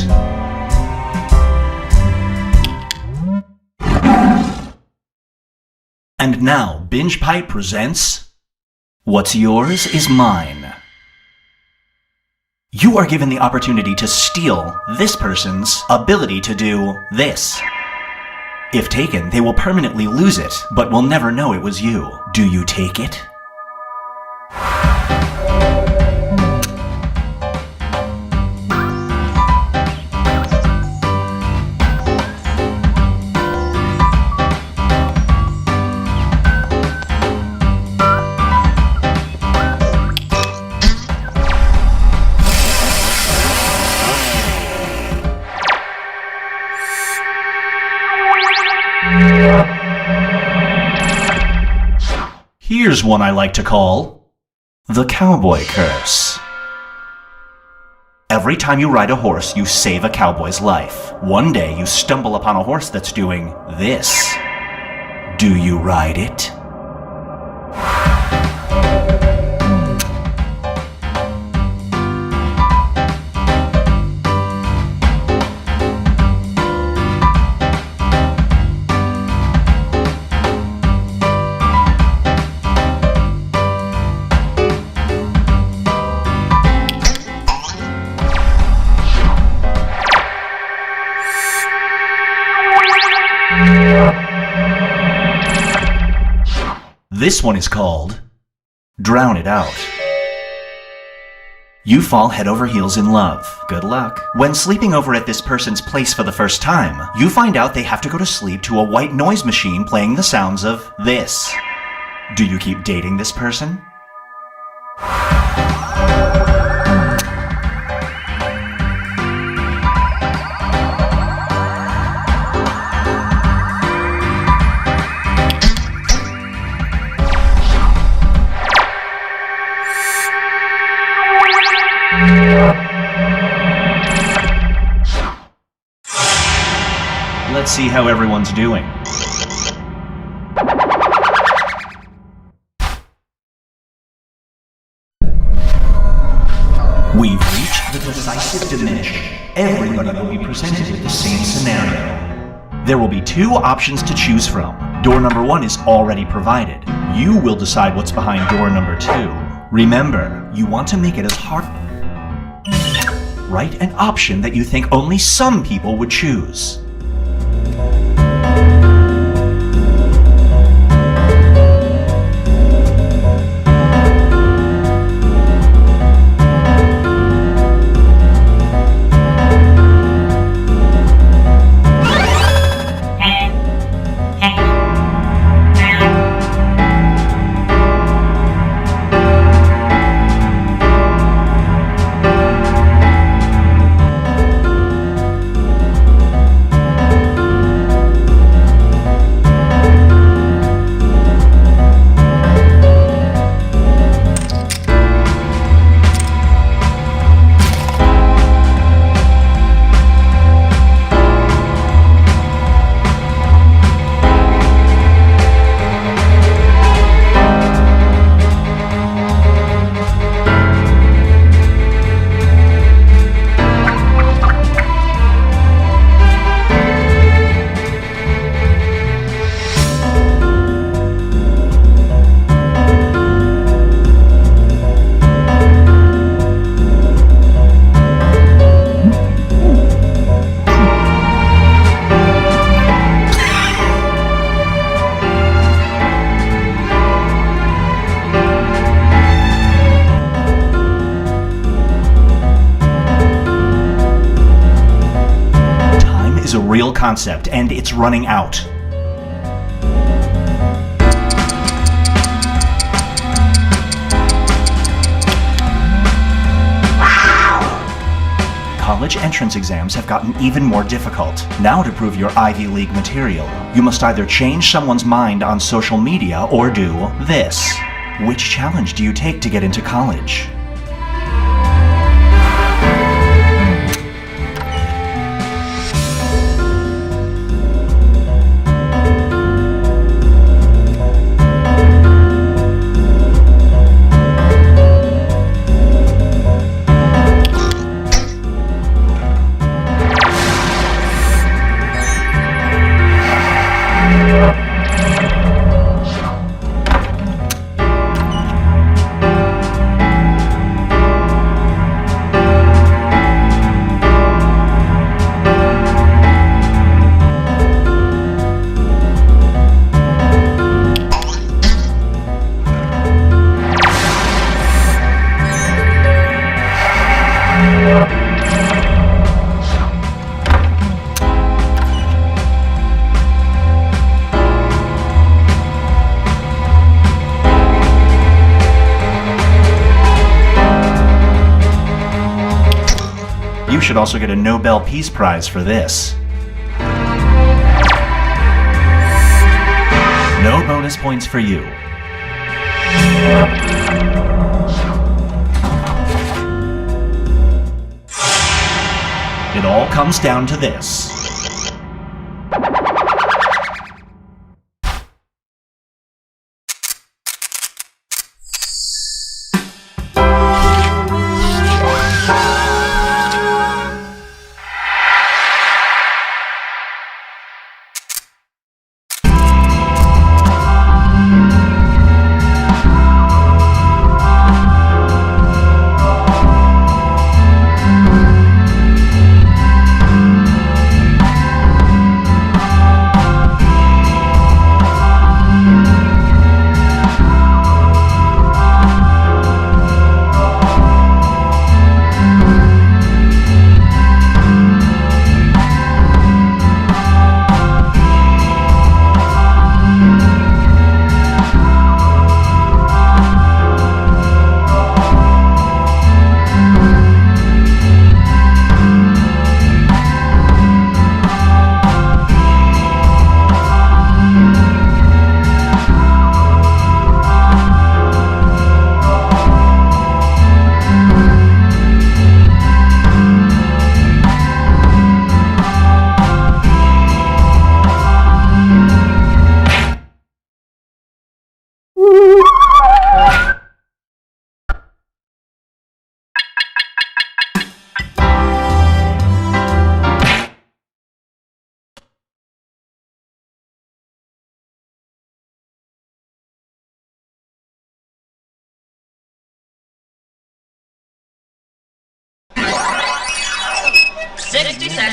And now, Binge Pipe presents What's Yours is Mine. You are given the opportunity to steal this person's ability to do this. If taken, they will permanently lose it, but will never know it was you. Do you take it? Here's one I like to call the Cowboy Curse. Every time you ride a horse, you save a cowboy's life. One day you stumble upon a horse that's doing this. Do you ride it? This one is called Drown It Out. You fall head over heels in love. Good luck. When sleeping over at this person's place for the first time, you find out they have to go to sleep to a white noise machine playing the sounds of this. Do you keep dating this person? Let's see how everyone's doing. We've reached the decisive diminish. Everybody will be presented with the same scenario. There will be two options to choose from. Door number 1 is already provided. You will decide what's behind door number 2. Remember, you want to make it as hard. Write an option that you think only some people would choose. is a real concept, and it's running out. College entrance exams have gotten even more difficult. Now to prove your Ivy League material, you must either change someone's mind on social media or do this. Which challenge do you take to get into college? You should also get a Nobel Peace Prize for this. No bonus points for you. It all comes down to this.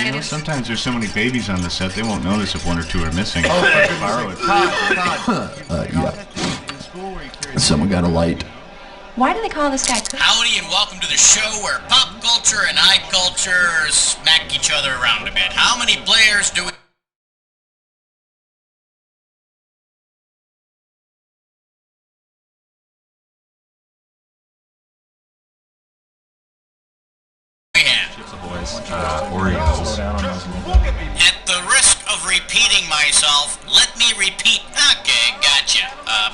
You know, sometimes there's so many babies on the set, they won't notice if one or two are missing. Yeah. Someone got a light. Why do they call this guy Cookie? Howdy and welcome to the show where pop culture and eye culture smack each other around a bit. How many players do we Oreos. At the risk of repeating myself, let me repeat. Okay, gotcha.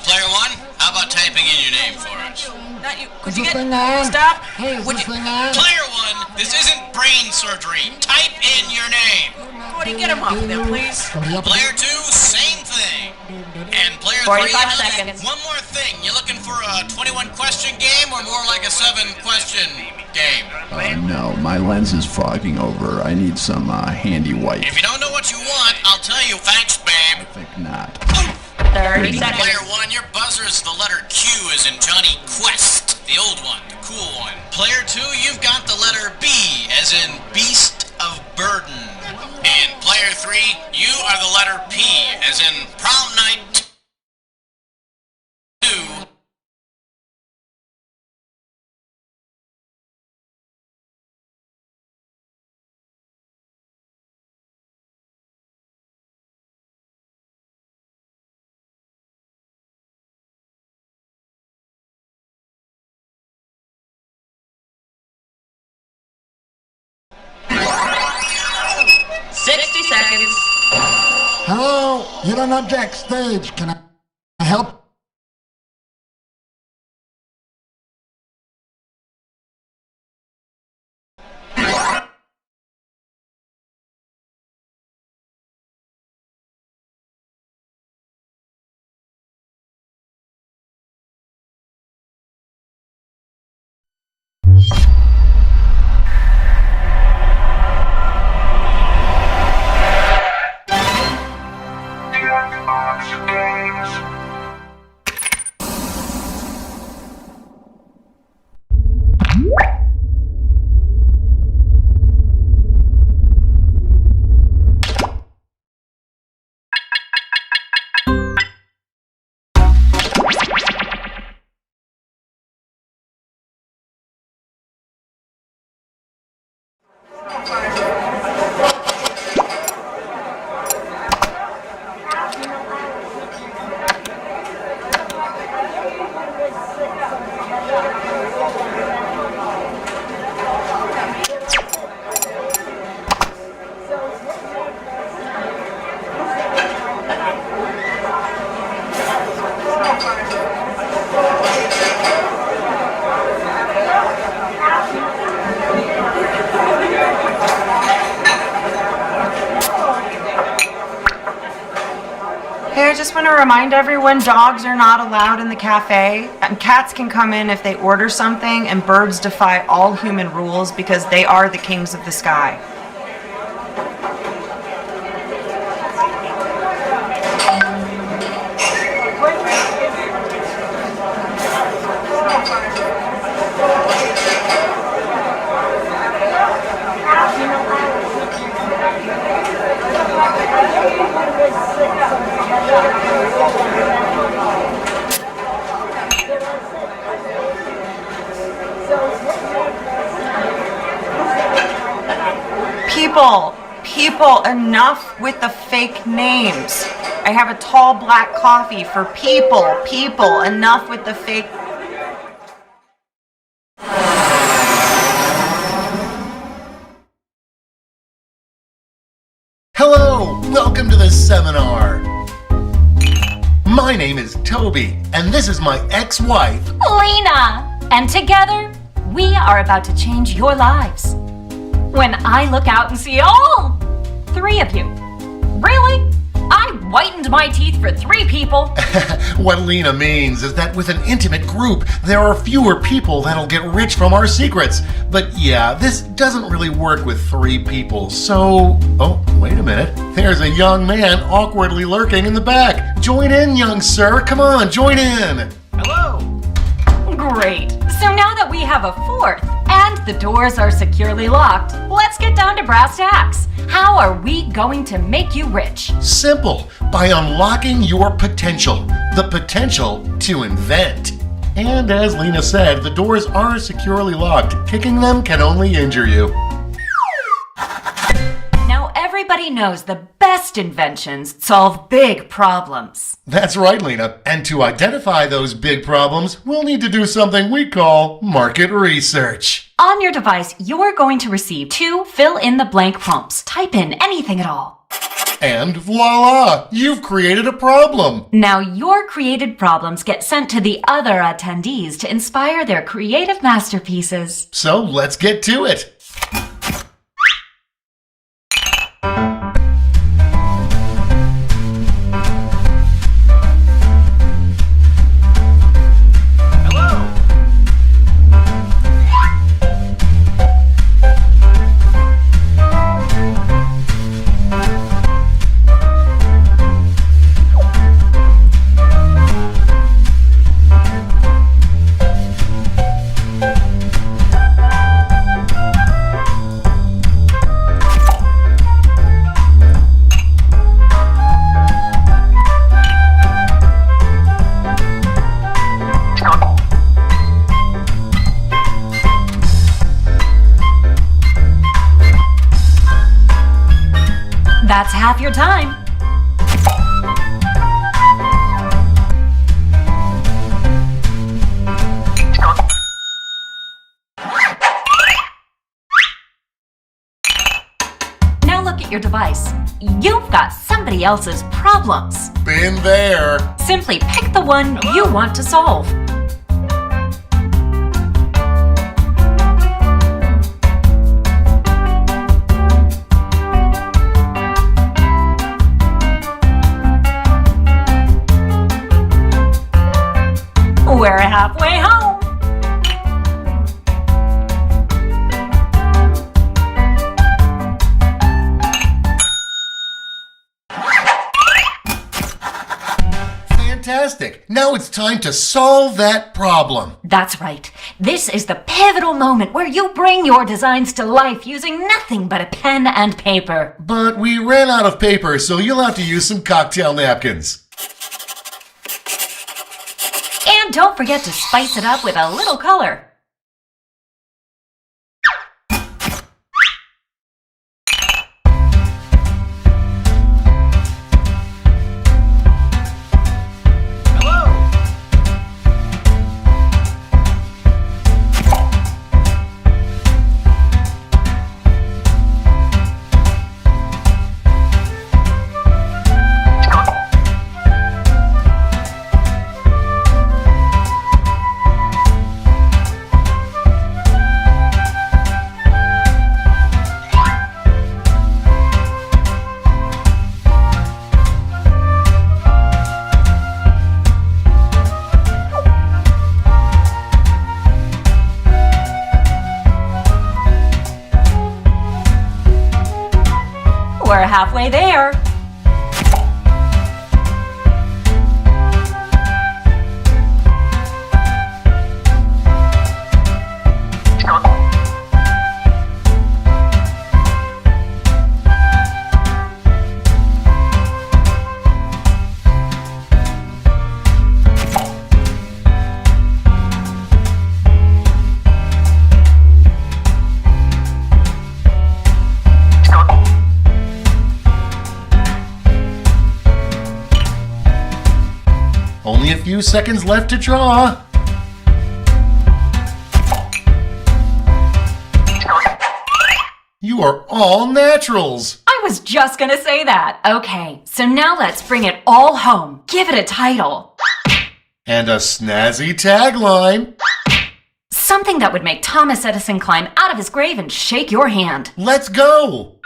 Player one, how about typing in your name for us? Not you. Could you stop? Hey, is this thing on? Player one, this isn't brain surgery. Type in your name. Cody, get him off there, please. Player two, same thing. And player 45 three, seconds. one more thing. You looking for a 21 question game or more like a 7 question game? No, my lens is fogging over. I need some handy white. If you don't know what you want, I'll tell you. Thanks, babe. I think not. 30 seconds. Player one, your buzzer's the letter Q as in Johnny Quest, the old one, the cool one. Player two, you've got the letter B as in Beast of Burden. And player three, you are the letter P as in Prom Night Hello? You don't know Jack's stage. Can I help? Hey, I just want to remind everyone dogs are not allowed in the cafe, and cats can come in if they order something, and birds defy all human rules because they are the kings of the sky. People, enough with the fake names. I have a tall black coffee for people, enough with the fake. Hello, welcome to the seminar. My name is Toby, and this is my ex-wife, Lena! And together, we are about to change your lives. When I look out and see all 3 of you. Really? I whitened my teeth for 3 people? What Lena means is that with an intimate group, there are fewer people that'll get rich from our secrets. But yeah, this doesn't really work with 3 people, so... Oh, wait a minute. There's a young man awkwardly lurking in the back. Join in, young sir. Come on, join in. Hello. Great. So now that we have a 4th, and the doors are securely locked, let's get down to brass tacks. How are we going to make you rich? Simple. By unlocking your potential. The potential to invent. And as Lena said, the doors are securely locked. Kicking them can only injure you. Now everybody knows the best inventions solve big problems. That's right, Lena. And to identify those big problems, we'll need to do something we call market research. On your device, you're going to receive 2 fill-in-the-blank prompts. Type in anything at all. And voila! You've created a problem! Now your created problems get sent to the other attendees to inspire their creative masterpieces. So let's get to it! That's half your time. Now look at your device. You've got somebody else's problems. Been there. Simply pick the one you want to solve. We're halfway home. Fantastic. Now it's time to solve that problem. That's right. This is the pivotal moment where you bring your designs to life using nothing but a pen and paper. But we ran out of paper, so you'll have to use some cocktail napkins. And don't forget to spice it up with a little color. We're halfway there. Only a few seconds left to draw. You are all naturals. I was just gonna say that. Okay, so now let's bring it all home. Give it a title. And a snazzy tagline. Something that would make Thomas Edison climb out of his grave and shake your hand. Let's go.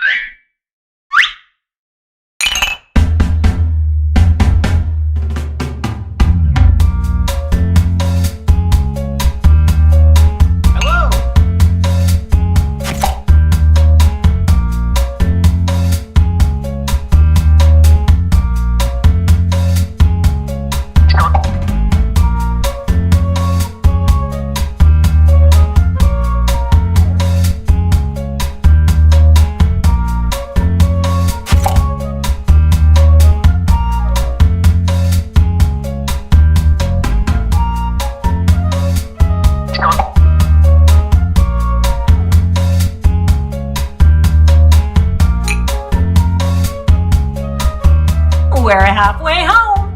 We're halfway home.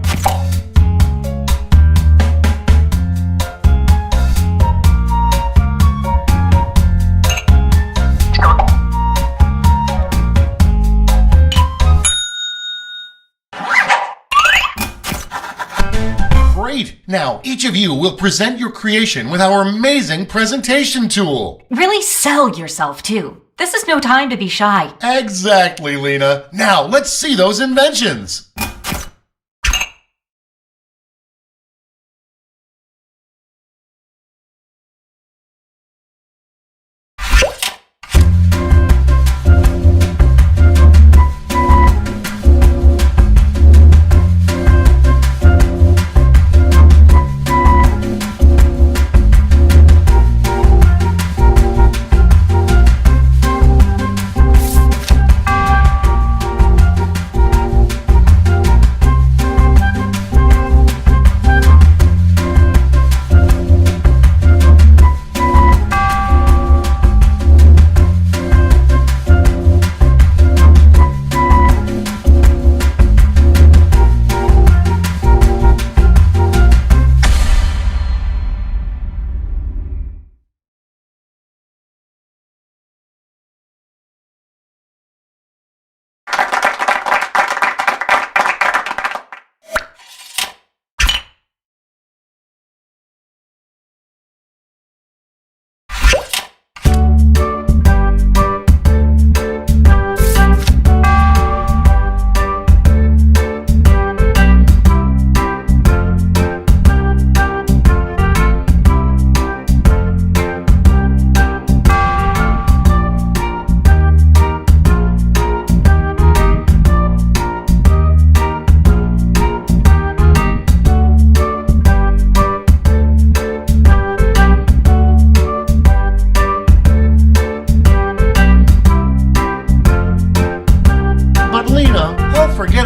Great! Now, each of you will present your creation with our amazing presentation tool. Really sell yourself, too. This is no time to be shy. Exactly, Lena. Now, let's see those inventions.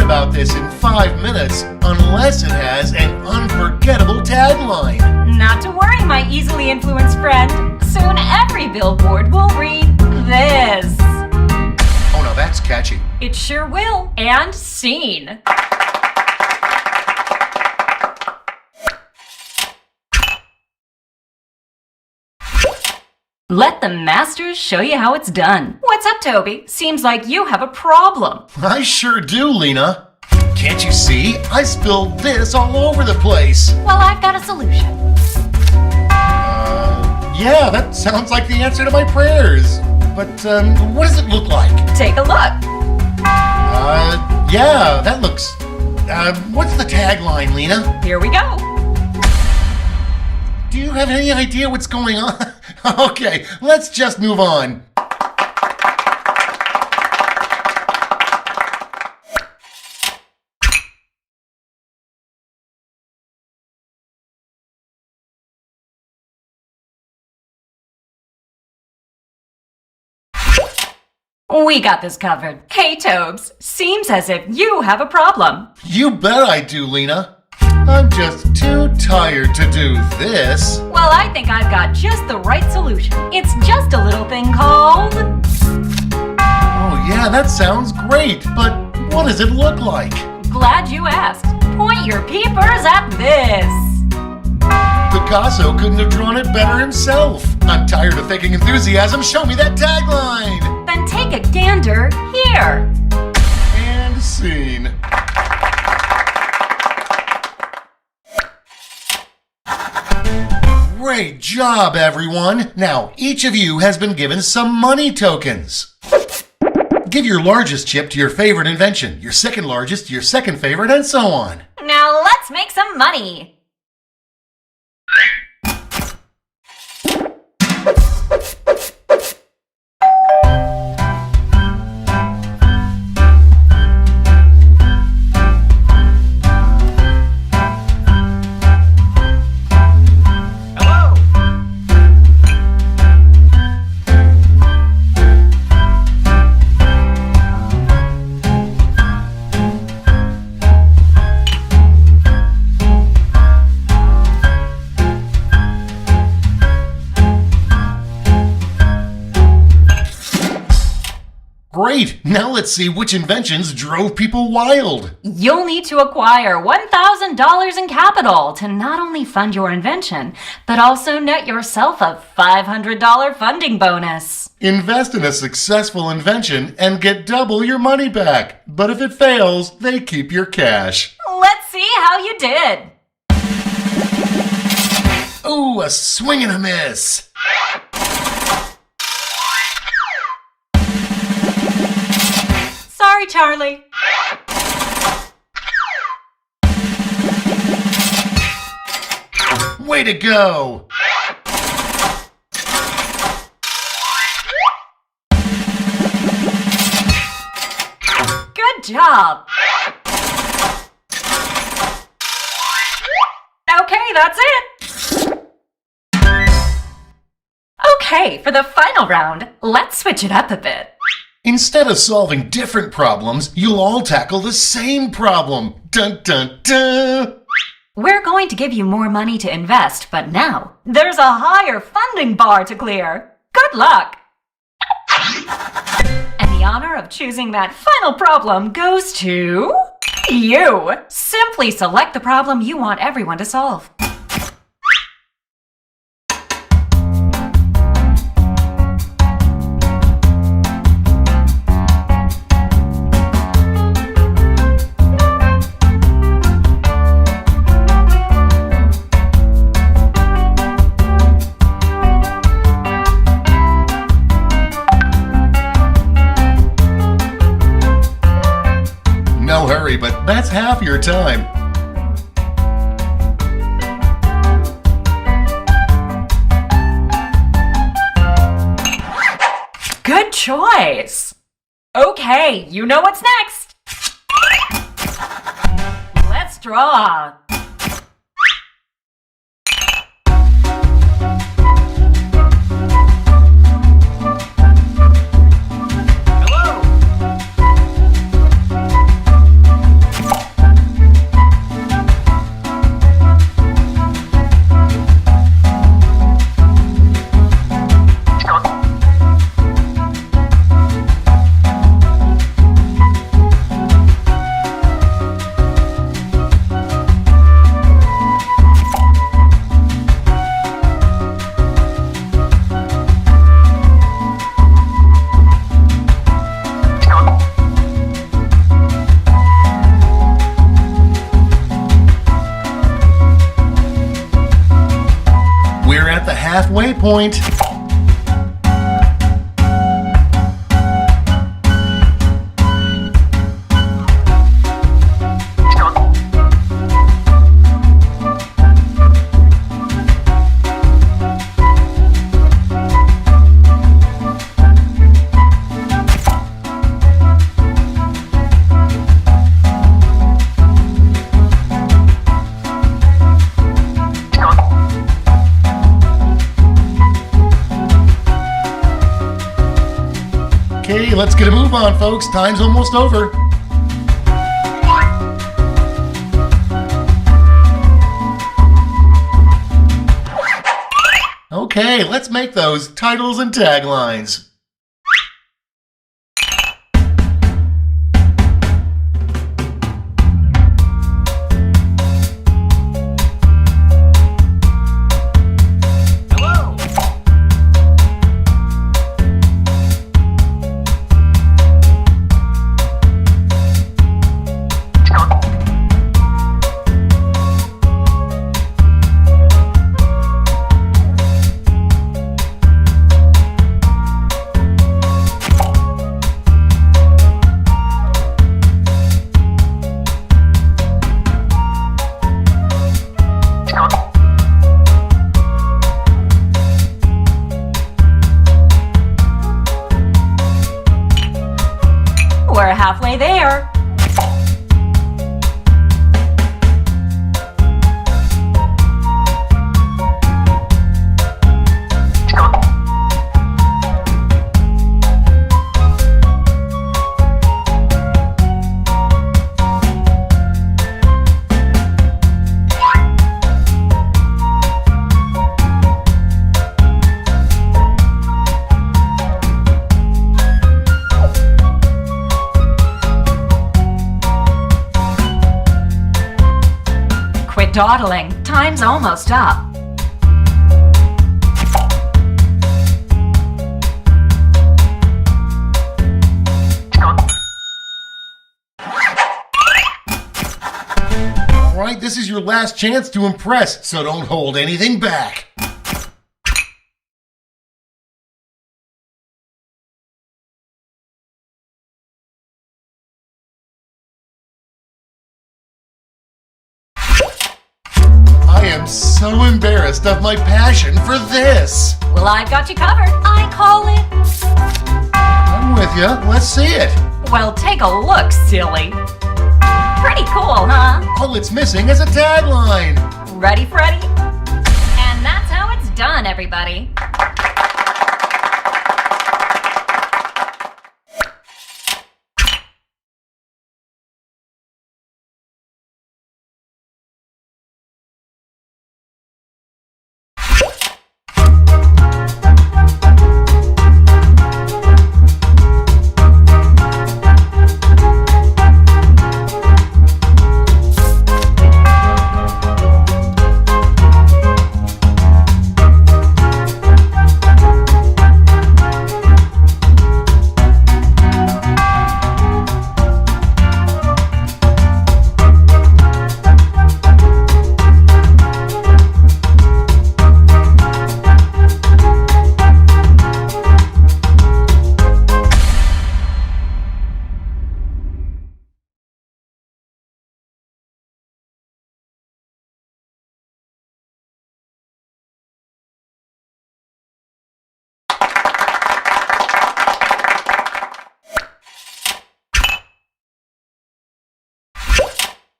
about this in 5 minutes unless it has an unforgettable tagline. Not to worry, my easily influenced friend. Soon every billboard will read this. Oh, now that's catchy. It sure will. And scene. Let the masters show you how it's done. What's up, Toby? Seems like you have a problem. I sure do, Lena. Can't you see? I spilled this all over the place. Well, I've got a solution. Yeah, that sounds like the answer to my prayers. But, what does it look like? Take a look. Yeah, that looks... what's the tagline, Lena? Here we go. Do you have any idea what's going on? Okay, let's just move on. We got this covered. Hey, Tobes, seems as if you have a problem. You bet I do, Lena. I'm just too tired to do this. Well, I think I've got just the right solution. It's just a little thing called... Oh yeah, that sounds great, but what does it look like? Glad you asked. Point your peepers at this. Picasso couldn't have drawn it better himself. I'm tired of faking enthusiasm. Show me that tagline. Then take a gander here. And scene. Great job, everyone! Now, each of you has been given some money tokens. Give your largest chip to your favorite invention, your second largest to your second favorite, and so on. Now let's make some money. Great! Now let's see which inventions drove people wild. You'll need to acquire $1,000 in capital to not only fund your invention, but also net yourself a $500 funding bonus. Invest in a successful invention and get double your money back. But if it fails, they keep your cash. Let's see how you did. Ooh, a swing and a miss. Sorry, Charlie. Way to go! Good job. Okay, that's it. Okay, for the final round, let's switch it up a bit. Instead of solving different problems, you'll all tackle the same problem. Dun dun dun! We're going to give you more money to invest, but now there's a higher funding bar to clear. Good luck! And the honor of choosing that final problem goes to... you! Simply select the problem you want everyone to solve. No hurry, but that's half your time. Good choice! Okay, you know what's next! Let's draw! halfway point. Okay, let's get a move on, folks. Time's almost over. Okay, let's make those titles and taglines. We're halfway there. Quit dawdling. Time's almost up. All right, this is your last chance to impress, so don't hold anything back. I am so embarrassed of my passion for this. Well, I've got you covered. I call it... I'm with you. Let's see it. Well, take a look, silly. Pretty cool, huh? All it's missing is a tagline. Ready, Freddy? And that's how it's done, everybody.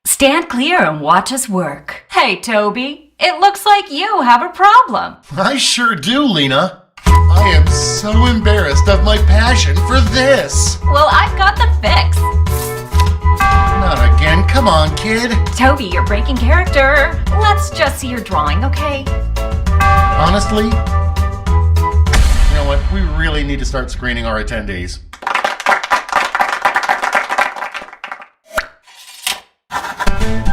Stand clear and watch us work. Hey, Toby, it looks like you have a problem. I sure do, Lena. I am so embarrassed of my passion for this. Well, I've got the fix. Not again. Come on, kid. Toby, you're breaking character. Let's just see your drawing, okay? Honestly, you know what? We really need to start screening our attendees.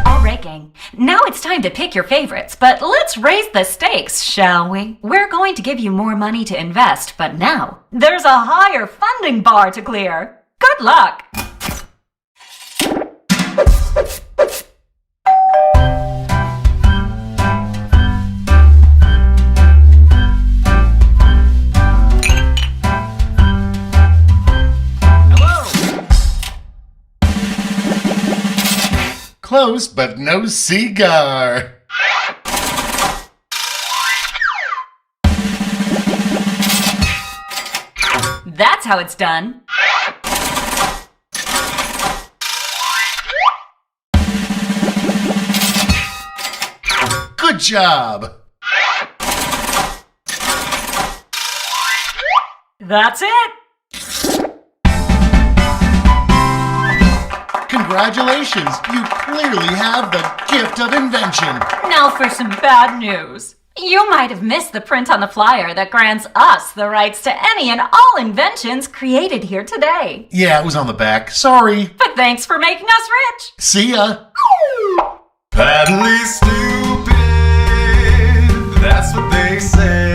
All right, gang. Now it's time to pick your favorites, but let's raise the stakes, shall we? We're going to give you more money to invest, but now there's a higher funding bar to clear. Good luck! close, but no cigar. That's how it's done. Good job. That's it. Congratulations, you clearly have the gift of invention. Now for some bad news. You might have missed the print on the flyer that grants us the rights to any and all inventions created here today. Yeah, it was on the back. Sorry. But thanks for making us rich. See ya. Patently stupid, that's what they say.